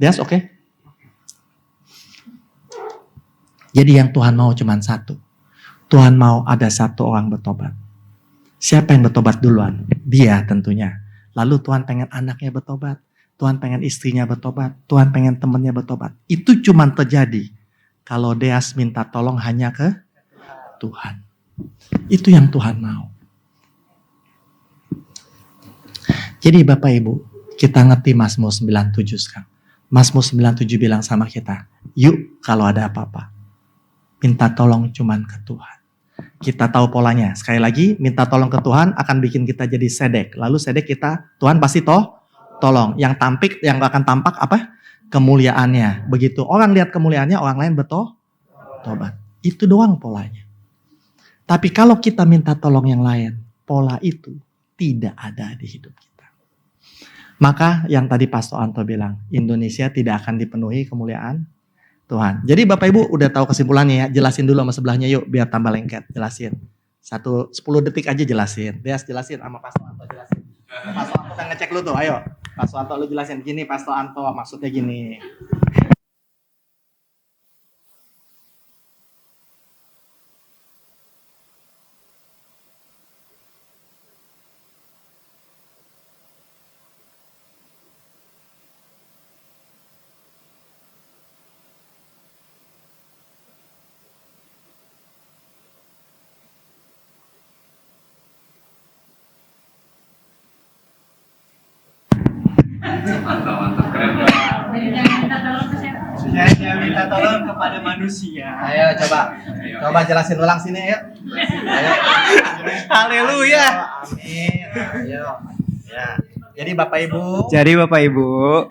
That's okay? Jadi yang Tuhan mau cuma satu. Tuhan mau ada satu orang bertobat. Siapa yang bertobat duluan? Dia tentunya. Lalu Tuhan pengen anaknya bertobat. Tuhan pengen istrinya bertobat. Tuhan pengen temannya bertobat. Itu cuma terjadi kalau Deas minta tolong hanya ke Tuhan. Itu yang Tuhan mau. Jadi Bapak Ibu, kita ngerti Mazmur 97 sekarang. Mazmur 97 bilang sama kita, yuk kalau ada apa-apa, minta tolong cuman ke Tuhan. Kita tahu polanya. Sekali lagi, minta tolong ke Tuhan akan bikin kita jadi sedek. Lalu sedek kita, Tuhan pasti tolong. Yang akan tampak apa? Kemuliaannya. Begitu orang lihat kemuliaannya, orang lain bertobat. Itu doang polanya. Tapi kalau kita minta tolong yang lain, pola itu tidak ada di hidup kita. Maka yang tadi Pastor Anto bilang, Indonesia tidak akan dipenuhi kemuliaan Tuhan. Jadi Bapak Ibu udah tahu kesimpulannya ya, jelasin dulu sama sebelahnya yuk biar tambah lengket, jelasin. 10 detik aja jelasin. Dia jelasin sama Pastor Anto jelasin. Pastor Anto kan ngecek lu tuh, ayo. Pak Suwanto lu jelasin gini, Pak Suwanto maksudnya gini. Mantap, mantap, keren. Saya minta tolong kepada manusia. Ayo coba jelasin ulang sini ayo. Ayo. Haleluya. Amin. Ayo. Ya. Jadi Bapak Ibu,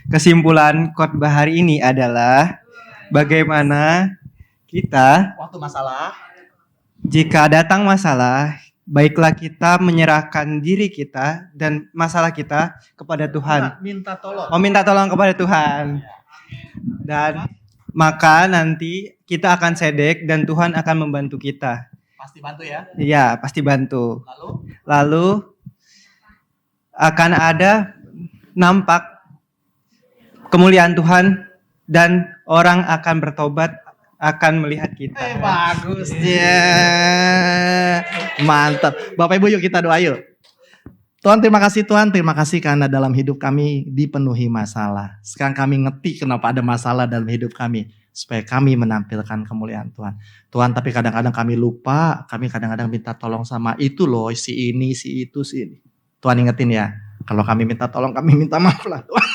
Kesimpulan khotbah hari ini adalah bagaimana kita waktu masalah jika datang masalah, baiklah kita menyerahkan diri kita dan masalah kita kepada Tuhan. minta tolong. Meminta tolong kepada Tuhan. Dan maka nanti kita akan sedek dan Tuhan akan membantu kita. Pasti bantu ya. Iya, pasti bantu. Lalu Lalu akan ada nampak kemuliaan Tuhan dan orang akan bertobat, akan melihat kita. bagus dia. Mantap. Bapak Ibu yuk kita doa yuk. Tuhan terima kasih karena dalam hidup kami dipenuhi masalah. Sekarang kami ngerti kenapa ada masalah dalam hidup kami. Supaya kami menampilkan kemuliaan Tuhan. Tuhan tapi kadang-kadang kami lupa, kami kadang-kadang minta tolong sama itu loh, si ini, si itu, si ini. Tuhan ingetin ya, kalau kami minta tolong kami minta maaf lah Tuhan.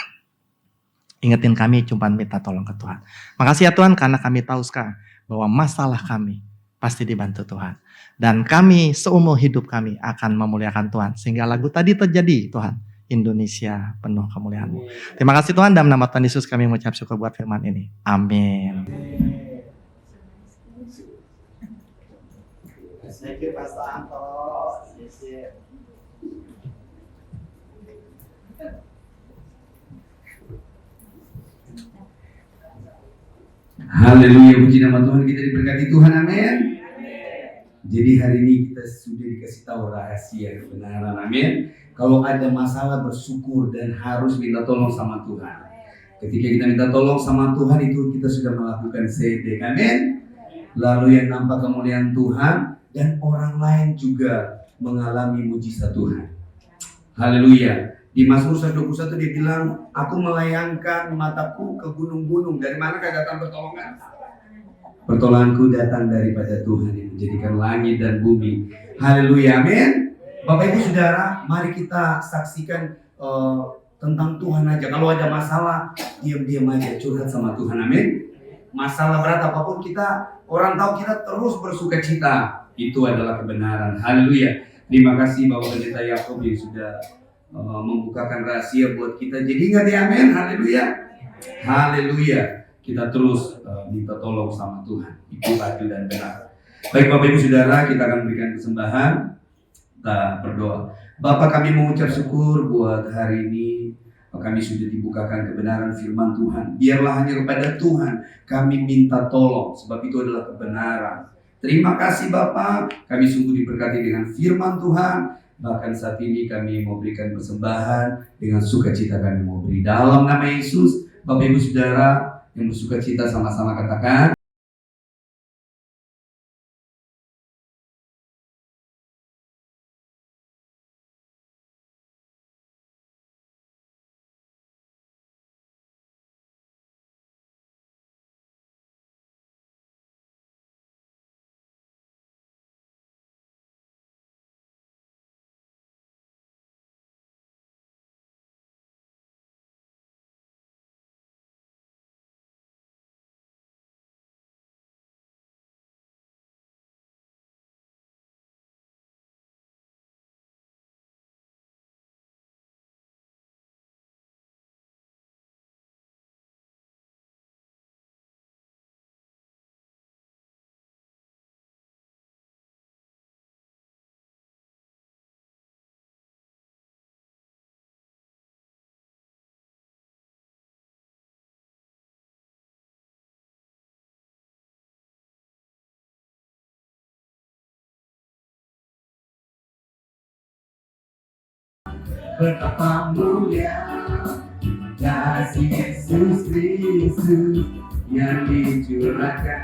Ingetin kami cuma minta tolong ke Tuhan. Makasih ya Tuhan karena kami tahu sekarang bahwa masalah kami pasti dibantu Tuhan. Dan kami seumur hidup kami akan memuliakan Tuhan. Sehingga lagu tadi terjadi Tuhan. Indonesia penuh kemuliaan-Mu. Terima kasih Tuhan, dalam nama Tuhan Yesus kami mengucap syukur buat firman ini. Amin. Thank you Pastor Anto. Haleluya, puji nama Tuhan, kita diberkati Tuhan, amin. Jadi hari ini kita sudah dikasih tahu rahasia kebenaran, amin. Kalau ada masalah bersyukur dan harus minta tolong sama Tuhan. Ketika kita minta tolong sama Tuhan itu kita sudah melakukan sedek, amin. Lalu yang nampak kemuliaan Tuhan dan orang lain juga mengalami mujizat Tuhan. Haleluya. Di Mazmur 121 dia bilang, aku melayangkan mataku ke gunung-gunung. Dari manakah datang pertolongan? Pertolonganku datang daripada Tuhan yang menjadikan langit dan bumi. Haleluya, amin. Bapak Ibu Saudara, mari kita saksikan tentang Tuhan aja. Kalau ada masalah, diam-diam aja curhat sama Tuhan, amin. Masalah berat apapun kita, orang tahu kita terus bersuka cita. Itu adalah kebenaran. Haleluya. Terima kasih Bapak Pendeta Yakub yang sudah membukakan rahasia buat kita. Jadi ingat ya, amin. Haleluya. Haleluya. Kita terus minta tolong sama Tuhan. Itu adil dan benar. Baik Bapak Ibu Saudara, kita akan berikan persembahan. Kita berdoa. Bapak, kami mengucap syukur buat hari ini. Kami sudah dibukakan kebenaran firman Tuhan. Biarlah hanya kepada Tuhan kami minta tolong. Sebab itu adalah kebenaran. Terima kasih Bapak. Kami sungguh diberkati dengan firman Tuhan. Bahkan saat ini kami mau berikan persembahan. Dengan sukacita kami mau beri. Dalam nama Yesus, Bapak Ibu Saudara yang bersuka cita sama-sama katakan. betapa mulia kasih Yesus Kristus yang dicurahkan.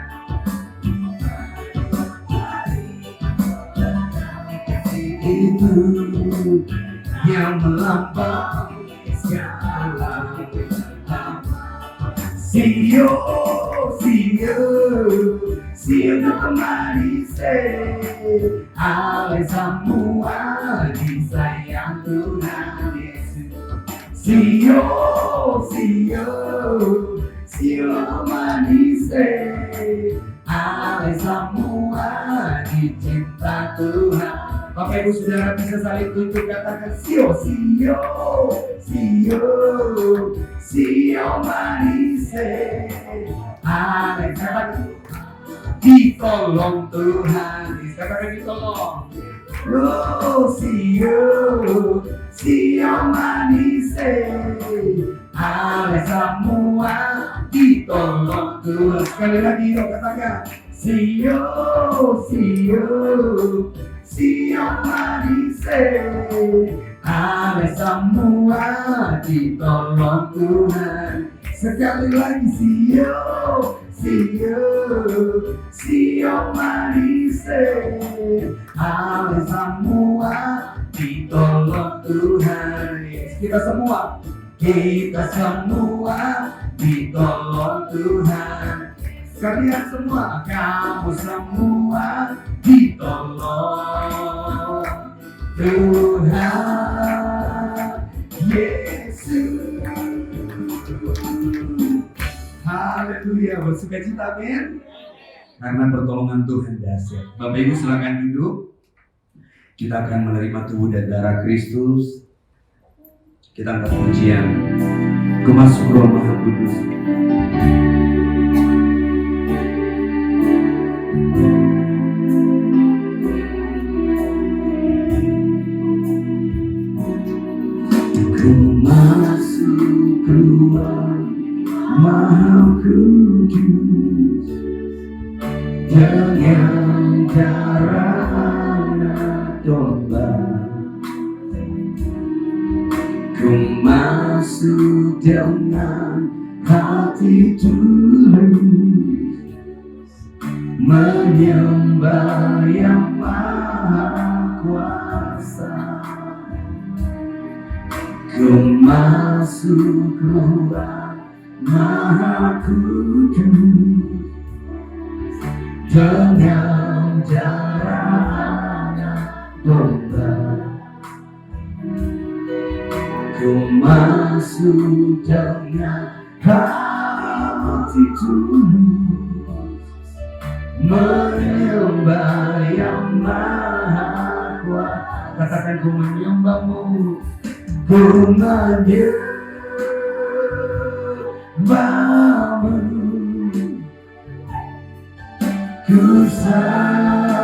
Itu yang melampaui segala Sio, kembali oleh semua disayang Tuhan Yesus. Sio, kembali oleh semua dicinta Tuhan. Bapak Ibu Saudara bisa saling tunjuk, katakan Sio manise. Amin. Katakan ditolong Tuhan. Katakan ditolong. Oh Sio manise. Amin. Semua ditolong Tuhan. Sekali lagi yuk katakan Sio manise. Ada semua ditolong Tuhan. Sekali lagi Sio manise. Ada semua ditolong Tuhan. Kita semua ditolong Tuhan. Kalian semua, kamu semua ditolong Tuhan Yesus. Haleluya, bersukacita, amin. Karena pertolongan Tuhan dahsyat. Bapak Ibu silakan duduk. Kita akan menerima tubuh dan darah Kristus. Kita angkat pujian Kemasuk Roh Maha Kudus. Masuk Ruang Maha Kudus dengan darah anak domba. Ku masuk dengan hati tulus menyembah yang maha kuasa. Ku masuk ruang Maha Kudus dengan darah anak domba. Ku masuk dengan hati tulus menyembah yang maha kuasa. Katakan ku menyembahmu. Ku menyembahmu, ku sembahmu,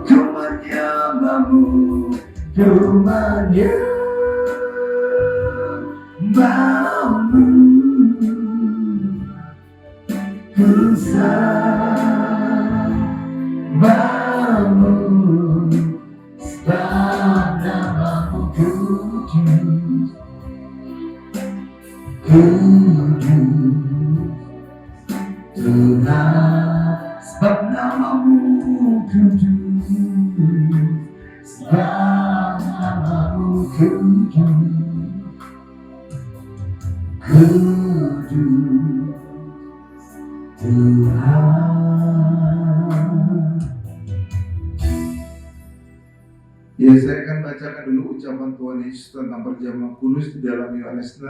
ku menyembahmu, ku menyembahmu, ku sembahmu. Tuhan, sebab namamu kudus, sebab namamu kudus, kudus Tuhan. Ya, saya akan bacakan dulu ucapan Tuhan Yesus tentang perjamuan kudus di dalam Yohanes 6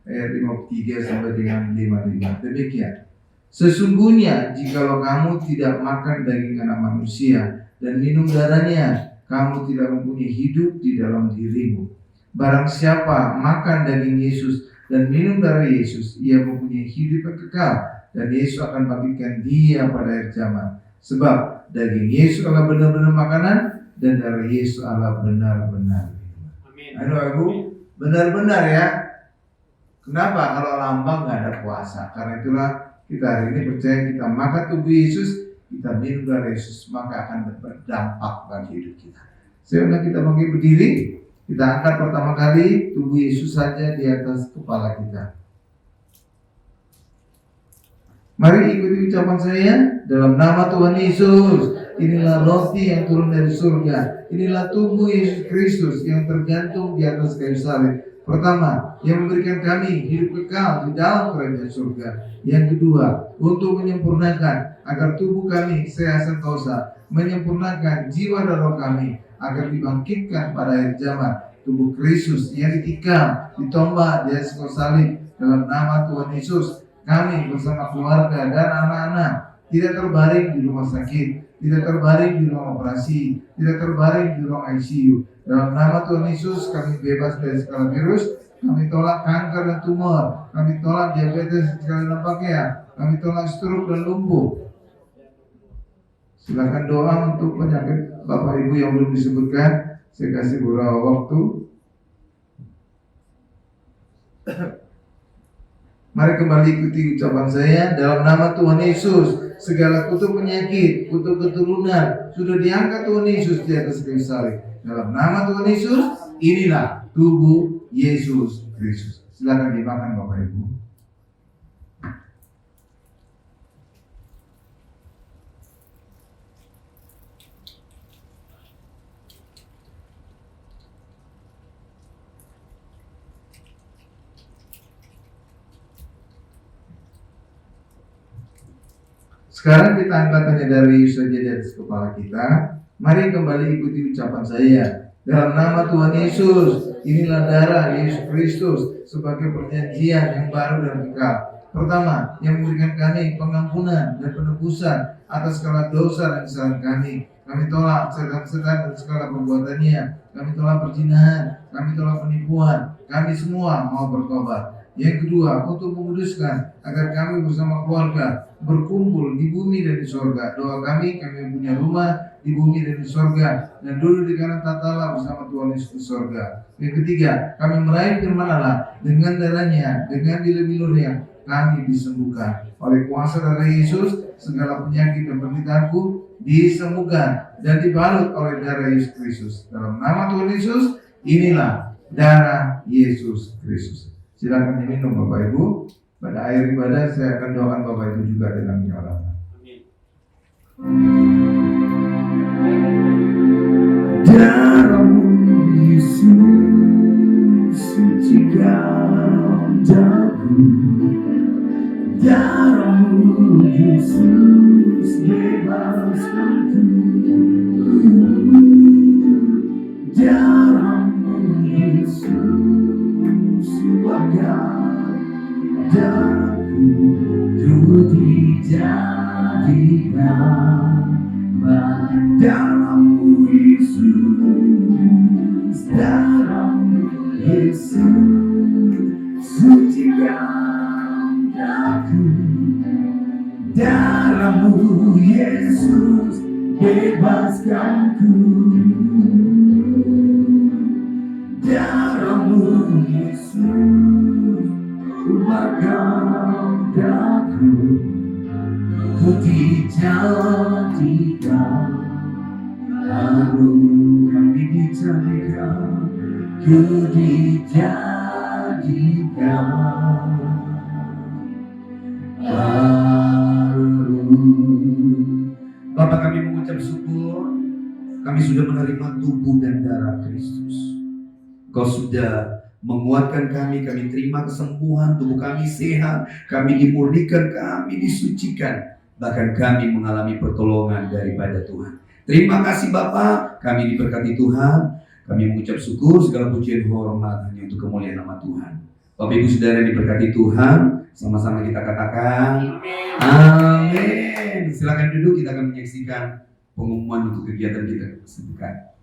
ayat 53 sampai dengan 55. Demikian. Sesungguhnya jikalau kamu tidak makan daging anak manusia dan minum darahnya, kamu tidak mempunyai hidup di dalam dirimu. Barang siapa makan daging Yesus dan minum darah Yesus, ia mempunyai hidup yang kekal, dan Yesus akan bangkitkan dia pada akhir zaman. Sebab daging Yesus adalah benar-benar makanan, dan darah Yesus adalah benar-benar minuman. Amin. Ibu, benar-benar ya. Kenapa? Kalau lambang nggak ada puasa. Karena itulah kita hari ini percaya kita makan tubuh Yesus, kita minum darah Yesus, maka akan berdampak bagi hidup kita. Saya undang kita bangkit berdiri. Kita angkat pertama kali tubuh Yesus saja di atas kepala kita. Mari ikuti ucapan saya dalam nama Tuhan Yesus. Inilah roti yang turun dari surga. Inilah tubuh Yesus Kristus yang tergantung di atas kayu salib. Pertama, yang memberikan kami hidup kekal di dalam kerajaan surga. Yang kedua, untuk menyempurnakan agar tubuh kami sehat sentosa, menyempurnakan jiwa dan roh kami agar dibangkitkan pada akhir zaman. Tubuh Kristus yang ditikam, ditombak di atas kayu salib dalam nama Tuhan Yesus. Kami bersama keluarga dan anak-anak tidak terbaring di rumah sakit, tidak terbaring di ruang operasi, tidak terbaring di ruang ICU. Dalam nama Tuhan Yesus kami bebas dari segala virus, kami tolak kanker dan tumor, kami tolak diabetes segala dampaknya, kami tolak stroke dan lumpuh. Silakan doa untuk penyakit Bapak Ibu yang belum disebutkan. Saya kasih beberapa waktu. Mari kembali ikuti ucapan saya dalam nama Tuhan Yesus. Segala kutuk penyakit, kutuk keturunan sudah diangkat Tuhan Yesus di atas kayu salib. Dalam nama Tuhan Yesus, inilah tubuh Yesus Kristus. Silakan dimakan Bapak Ibu. Sekarang kita angkat hanya dari saja di atas kepala kita. Mari kembali ikuti ucapan saya. Dalam nama Tuhan Yesus, inilah darah Yesus Kristus sebagai perjanjian yang baru dan kekal. Pertama, yang memberikan kami pengampunan dan penebusan atas segala dosa dan kesalahan kami. Kami tolak setan dan segala perbuatannya. Kami tolak perzinahan, kami tolak penipuan. Kami semua mau bertobat. Yang kedua, untuk menguduskan agar kami bersama keluarga berkumpul di bumi dan di sorga. Doa kami punya rumah di bumi dan di sorga, dan duduk di kanan tata Allah bersama Tuhan Yesus di sorga. Yang ketiga, kami meraih firman Allah dengan darahnya, dengan bila-bilurnya kami disembuhkan. Oleh kuasa darah Yesus, segala penyakit dan penderitaanku disembuhkan dan dibalut oleh darah Yesus Kristus. Dalam nama Tuhan Yesus, inilah darah Yesus Kristus. Silakan diminum Bapak Ibu. Pada akhir ibadah saya akan doakan Bapak Ibu juga dengan menyalakan. Darahmu Yesus sucikan daku. Darahmu Yesus bebaskanku. Darahmu Yesus subahkan daku. Ku dijadikan darahmu Yesus. Darahmu Yesus sucikan daku. Darahmu Yesus bebaskanku. Darahmu Yesus ubahkan daku. Ku dijadikan, lalu kami dijadikan, ku dijadikan baru. Bapak, kami mengucap syukur, kami sudah menerima tubuh dan darah Kristus. Kau sudah menguatkan kami terima kesembuhan, tubuh kami sehat, kami dimurnikan, kami disucikan, bahkan kami mengalami pertolongan daripada Tuhan. Terima kasih Bapak, kami diberkati Tuhan, kami mengucap syukur, segala pujian hormat hanya untuk kemuliaan nama Tuhan. Bapak Ibu Saudara diberkati Tuhan, sama-sama kita katakan amin. Silakan duduk, kita akan menyaksikan pengumuman untuk kegiatan kita sebentar.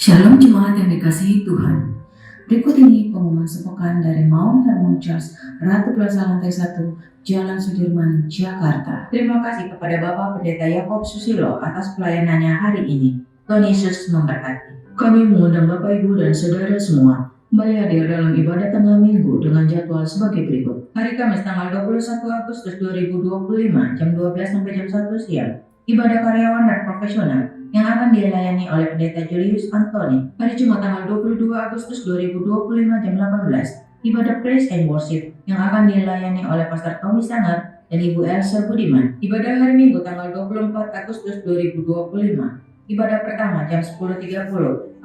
Shalom jemaat yang dikasihi Tuhan. Berikut ini pengumuman sepekan dari Mount Hermon Church, Ratu Plaza Lantai 1, Jalan Sudirman, Jakarta. Terima kasih kepada Bapak Pendeta Yakob Susilo atas pelayanannya hari ini. Tuhan Yesus memberkati. Kami mengundang Bapak Ibu dan Saudara semua kembali hadir dalam ibadah tengah minggu dengan jadwal sebagai berikut. Hari Kamis tanggal 21 Agustus 2025 jam 12 sampai jam 1 siang. Ibadah karyawan dan profesional yang akan dilayani oleh Pendeta Julius Anthony. Hari Jumat tanggal 22 Agustus 2025 jam 18, ibadah Praise and Worship yang akan dilayani oleh Pastor Tommy Sangar dan Ibu Elsa Budiman. Ibadah hari Minggu tanggal 24 Agustus 2025. Ibadah pertama jam 10.30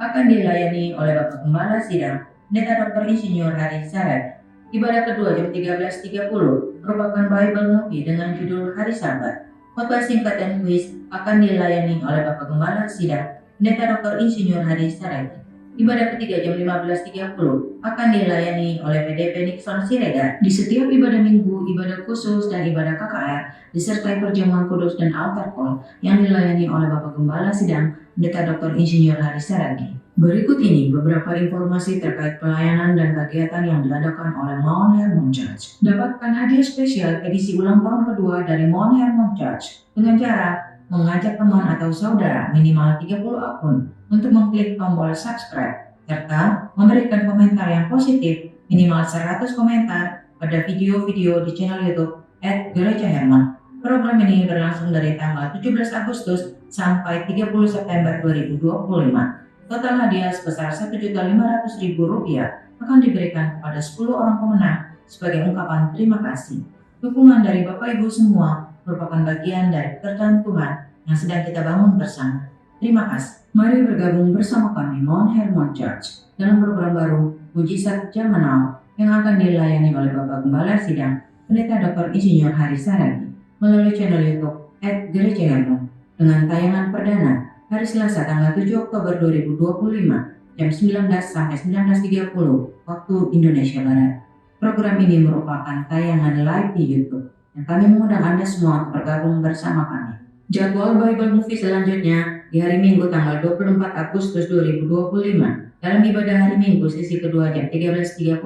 akan dilayani oleh Bapak Gembala Sidang, Pendeta Dr. Insinyur Hari Sarat. Ibadah kedua jam 13.30 merupakan Bible Movie dengan judul Hari Sabat. Khotbah singkat dan kuis akan dilayani oleh Bapak Gembala Sidang, Pendeta Dr. Insinyur Hari Sarat. Ibadah ketiga jam 15.30 akan dilayani oleh PDP Nixon Siregar. Di setiap ibadah minggu, ibadah khusus dan ibadah KKR disertai perjamuan kudus dan altar call yang dilayani oleh Bapak Gembala Sidang, Pendeta Dr. Insinyur Hari Saragi. Berikut ini beberapa informasi terkait pelayanan dan kegiatan yang diadakan oleh Mount Hermon Church. Dapatkan hadiah spesial edisi ulang tahun kedua dari Mount Hermon Church dengan cara mengajak teman atau saudara minimal 30 akun untuk mengklik tombol subscribe serta memberikan komentar yang positif minimal 100 komentar pada video-video di channel YouTube @Gereja Hermon. Program ini berlangsung dari tanggal 17 Agustus sampai 30 September 2025. Total hadiah sebesar Rp1.500.000 akan diberikan kepada 10 orang pemenang sebagai ungkapan terima kasih. Dukungan dari Bapak Ibu semua merupakan bagian dari pekerjaan Tuhan yang sedang kita bangun bersama. Terima kasih. Mari bergabung bersama kami Mount Hermon Church dalam program baru Mujizat Zaman Now yang akan dilayani oleh Bapak Gembala Sidang, Pendeta Dr. Insinyur Hari Saragi melalui channel YouTube @Gereja Hermon dengan tayangan perdana hari Selasa tanggal 7 Oktober 2025 jam 19 sampai 19.30 waktu Indonesia Barat. Program ini merupakan tayangan live di YouTube dan kami mengundang Anda semua untuk bergabung bersama kami. Jadwal Bible Movie selanjutnya di hari Minggu tanggal 24 Agustus 2025 dalam ibadah hari Minggu sesi kedua jam 13.30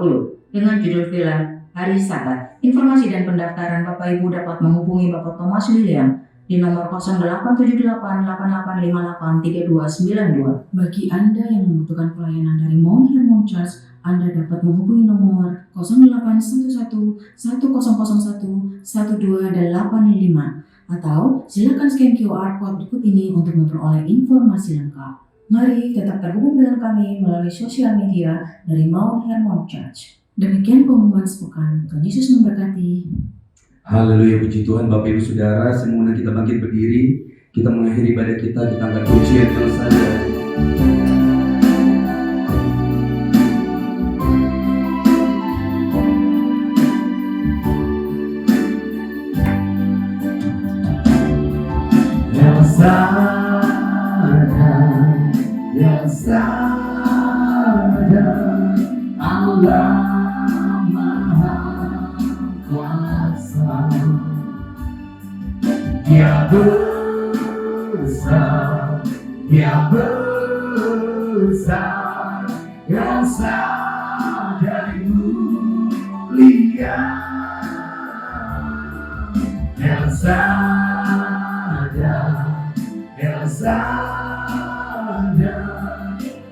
dengan judul film Hari Sabat. Informasi dan pendaftaran Bapak Ibu dapat menghubungi Bapak Thomas William di nomor 087888583292. Bagi Anda yang membutuhkan pelayanan dari Mount Hermon Church, Anda dapat menghubungi nomor 081110011285 atau silakan scan QR Code berikut ini untuk memperoleh informasi lengkap. Mari tetap terhubung dengan kami melalui sosial media dari Mount Hermon Church. Demikian pengumuman sepekan. Tuhan Yesus memberkati. Haleluya, puji Tuhan. Bapak Ibu Saudara, semuanya kita bangkit berdiri. Kita mengakhiri ibadah kita, kita angkat pujian terus saja. Allah Maha Kuasa, Dia besar, Dia besar, Elsa dari mulia, Elsa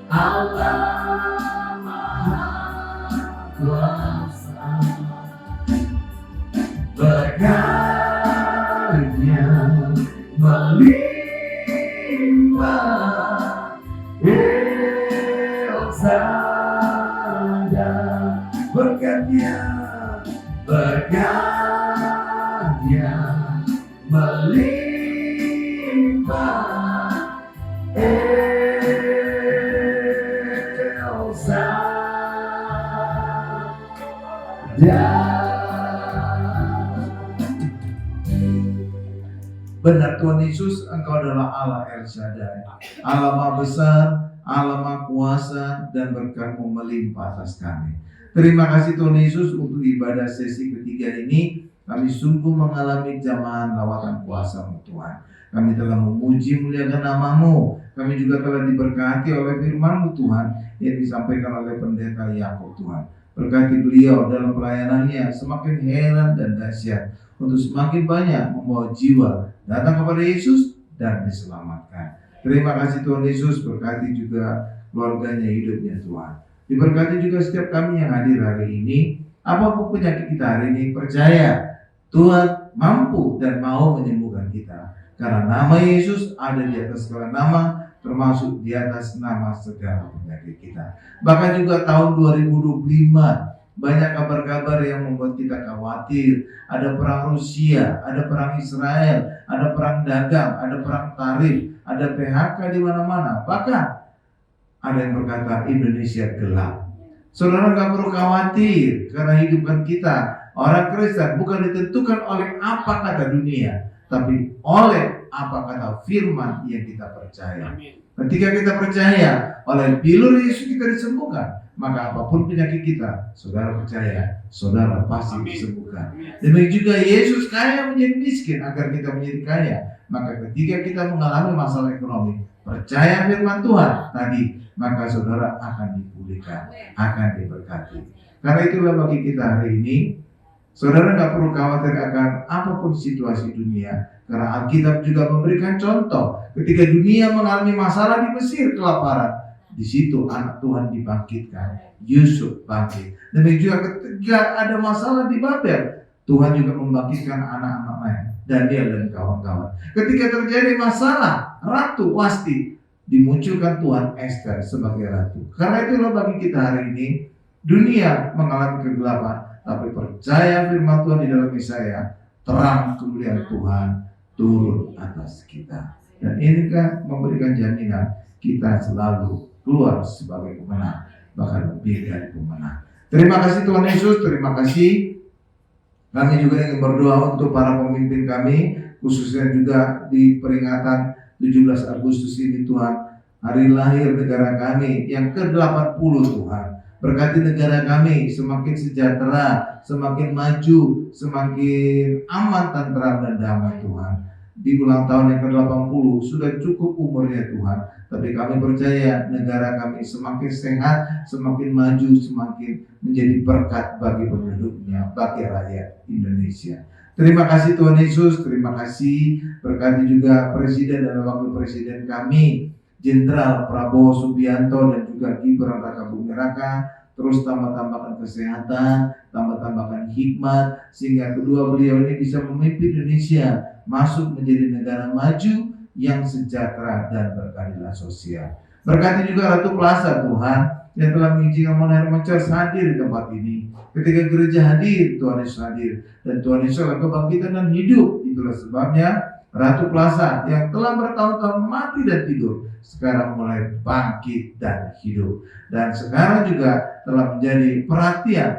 Allah Maha Kuasa, berkatnya melimpah, Elsa berkatnya melimpah, Elsa Benar Tuhan Yesus, Engkau adalah Allah El Shaddai, Allah Maha Besar, Allah Maha Kuasa, dan berkat-Mu melimpah atas kami. Terima kasih Tuhan Yesus untuk ibadah sesi ketiga ini. Kami sungguh mengalami jamahan lawatan kuasa-Mu Tuhan. Kami telah memuji muliakan nama-Mu. Kami juga telah diberkati oleh firman-Mu Tuhan yang disampaikan oleh pendeta Yakub Tuhan. Berkati beliau dalam pelayanannya semakin heran dan dahsyat untuk semakin banyak membawa jiwa datang kepada Yesus dan diselamatkan. Terima kasih Tuhan Yesus, berkati juga keluarganya, hidupnya Tuhan. Diberkati juga setiap kami yang hadir hari ini. Apapun penyakit kita hari ini, percaya Tuhan mampu dan mau menyembuhkan menyembuhkan kita. Karena nama Yesus ada di atas segala nama, termasuk di atas nama segala penyakit kita. Bahkan juga tahun 2025 banyak kabar-kabar yang membuat kita khawatir. Ada perang Rusia, ada perang Israel, ada perang dagang, ada perang tarif, ada PHK di mana-mana. Bahkan ada yang berkata Indonesia gelap. Saudara nggak perlu khawatir, karena hidupan kita orang Kristen bukan ditentukan oleh apa kata dunia, tapi oleh apa kata firman yang kita percaya. Ketika kita percaya oleh bilur Yesus kita disembuhkan, maka apapun penyakit kita, saudara percaya, saudara pasti disembuhkan. Demikian juga Yesus kaya menjadi miskin agar kita menjadi kaya. Maka ketika kita mengalami masalah ekonomi, percaya firman Tuhan tadi, maka saudara akan dipulihkan, akan diberkati. Karena itulah bagi kita hari ini, saudara nggak perlu khawatir akan apapun situasi dunia. Karena Alkitab juga memberikan contoh ketika dunia mengalami masalah di Mesir, kelaparan. Di situ anak Tuhan dibangkitkan, Yusuf bangkit. Demikian juga ketika ada masalah di Babel, Tuhan juga membangkitkan anak-anaknya, Daniel dan kawan-kawan. Ketika terjadi masalah, Ratu Wasti, dimunculkan Tuhan Esther sebagai ratu. Karena itulah bagi kita hari ini, dunia mengalami kegelapan, tapi percaya firman Tuhan di dalam Yesaya, terang kemuliaan Tuhan turun atas kita. Dan ini kan memberikan jaminan kita selalu keluar sebagai pemenang, bahkan lebih dari pemenang. Terima kasih Tuhan Yesus, terima kasih. Kami juga ingin berdoa untuk para pemimpin kami, khususnya juga di peringatan 17 Agustus ini Tuhan, hari lahir negara kami yang ke-80 Tuhan. Berkati negara kami semakin sejahtera, semakin maju, semakin aman, tentram dan damai Tuhan. Di ulang tahun yang ke-80 sudah cukup umurnya Tuhan, tapi kami percaya negara kami semakin sehat, semakin maju, semakin menjadi berkat bagi penduduknya, bagi rakyat Indonesia. Terima kasih Tuhan Yesus, terima kasih. Berkati juga Presiden dan Wakil Presiden kami, Jenderal Prabowo Subianto dan juga Gibran Rakabuming Raka. Terus tambah-tambahkan kesehatan, tambah-tambahkan hikmat, sehingga kedua beliau ini bisa memimpin Indonesia masuk menjadi negara maju yang sejahtera dan berkeadilan sosial. Berkati juga Ratu Plaza Tuhan yang telah mengizinkan Mount Hermon Church hadir di tempat ini. Ketika gereja hadir, Tuhan Yesus hadir, dan Tuhan Yesus adalah kebangkitan dan hidup. Itulah sebabnya Ratu Plaza yang telah bertahun-tahun mati dan tidur, sekarang mulai bangkit dan hidup. Dan sekarang juga telah menjadi perhatian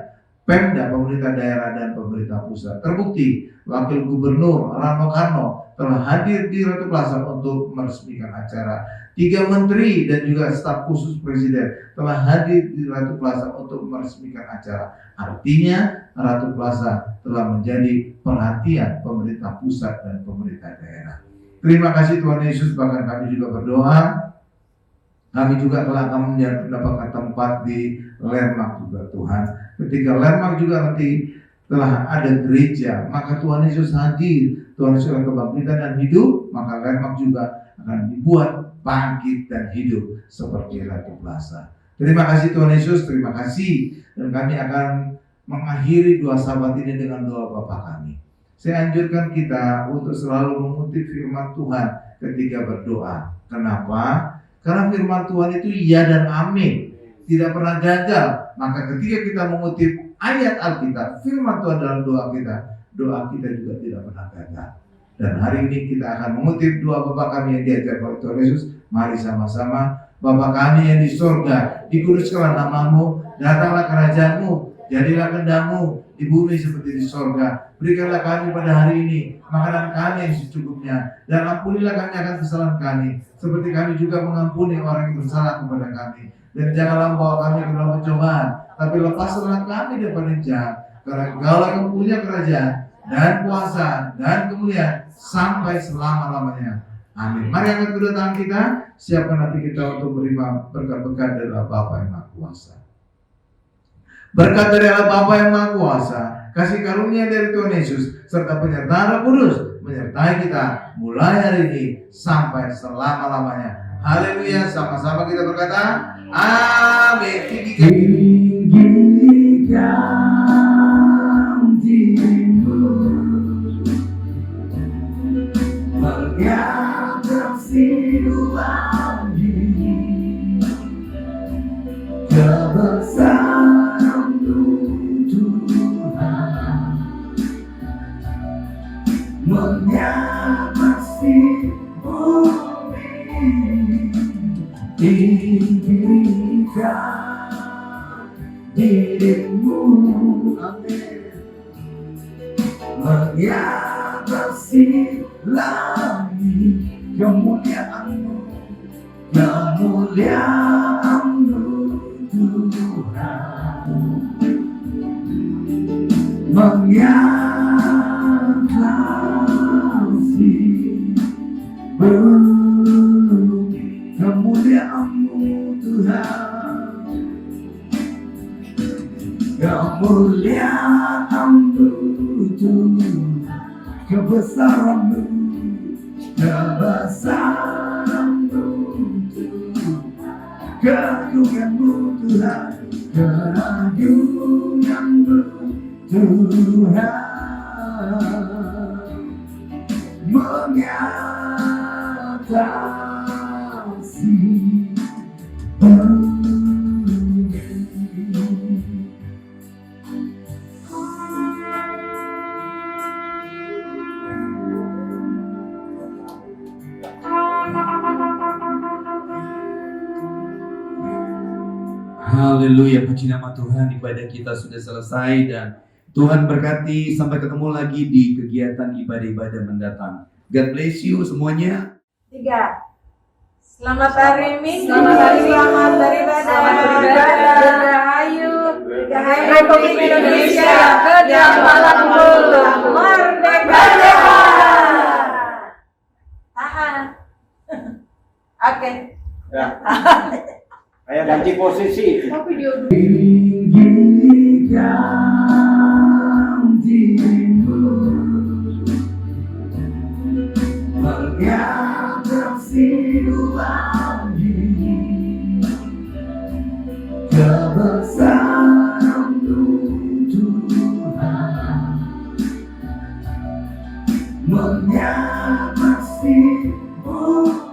Pemda, pemerintah daerah dan pemerintah pusat. Terbukti Wakil Gubernur Rano Karno telah hadir di Ratu Plaza untuk meresmikan acara. 3 menteri dan juga staf khusus presiden telah hadir di Ratu Plaza untuk meresmikan acara. Artinya Ratu Plaza telah menjadi perhatian pemerintah pusat dan pemerintah daerah. Terima kasih Tuhan Yesus. Bahkan kami juga berdoa, kami juga telah mendapatkan tempat di Landmark juga Tuhan. Ketika Landmark juga nanti telah ada gereja, maka Tuhan Yesus hadir. Tuhan Yesus akan kebangkitan dan hidup, maka Landmark juga akan dibuat bangkit dan hidup seperti Ratu Plaza. Terima kasih Tuhan Yesus, terima kasih. Dan kami akan mengakhiri doa sahabat ini dengan doa Bapa kami. Saya anjurkan kita untuk selalu mengutip firman Tuhan ketika berdoa. Kenapa? Karena firman Tuhan itu iya dan amin, tidak pernah gagal. Maka ketika kita mengutip ayat Alkitab, firman Tuhan dalam doa kita juga tidak pernah gagal. Dan hari ini kita akan mengutip doa Bapa kami yang diajar oleh Tuhan Yesus. Mari sama-sama. Bapa kami yang di surga, dikuduskanlah namamu, datanglah kerajaanmu, jadilah kehendakmu di bumi seperti di surga. Berikanlah kami pada hari ini makanan kami yang secukupnya, dan ampunilah kami akan kesalahan kami, seperti kami juga mengampuni orang yang bersalah kepada kami. Dan janganlah membawa kami ke dalam pencobaan, tapi lepaskanlah kami daripada yang jahat. Karena Engkaulah yang punya kerajaan dan kuasa dan kemuliaan sampai selama-lamanya. Amin. Mari angkat kedua tangan kita, siapkan hati kita untuk menerima berkat-berkat dari Bapa yang Maha Kuasa. Berkat dari Allah Bapa yang Maha Kuasa, kasih karunia dari Tuhan Yesus, serta penyertaan Roh Kudus menyertai kita mulai hari ini sampai selama-lamanya. Haleluya. Sama-sama kita berkata, amin. Tinggikan mengatasi lagi kebesaran-Mu Tuhan, mengatasi bumi tinggikan diri-Mu, amin, mengatasi langit kemuliaan-Mu, kemuliaan-Mu Tuhan, mengatasi bumi kemuliaan-Mu Tuhan, kemuliaan-Mu Tuhan, kebesaran-Mu, kebesaran-Mu Tuhan, keagungan-Mu Tuhan, keagungan-Mu Tuhan, mengatasi bumi. Haleluya, puji nama Tuhan. Ibadah kita sudah selesai dan Tuhan berkati. Sampai ketemu lagi di kegiatan ibadah-ibadah mendatang. God bless you semuanya. 3. Selamat hari Minggu. Selamat beribadah. Dirgahayu Republik Indonesia ke 80 merdeka. Tahan. Oke. Ayo ganti posisi. Tinggikan diri-Mu, mengatasi lagi kebesaran-Mu Tuhan, mengatasi bumi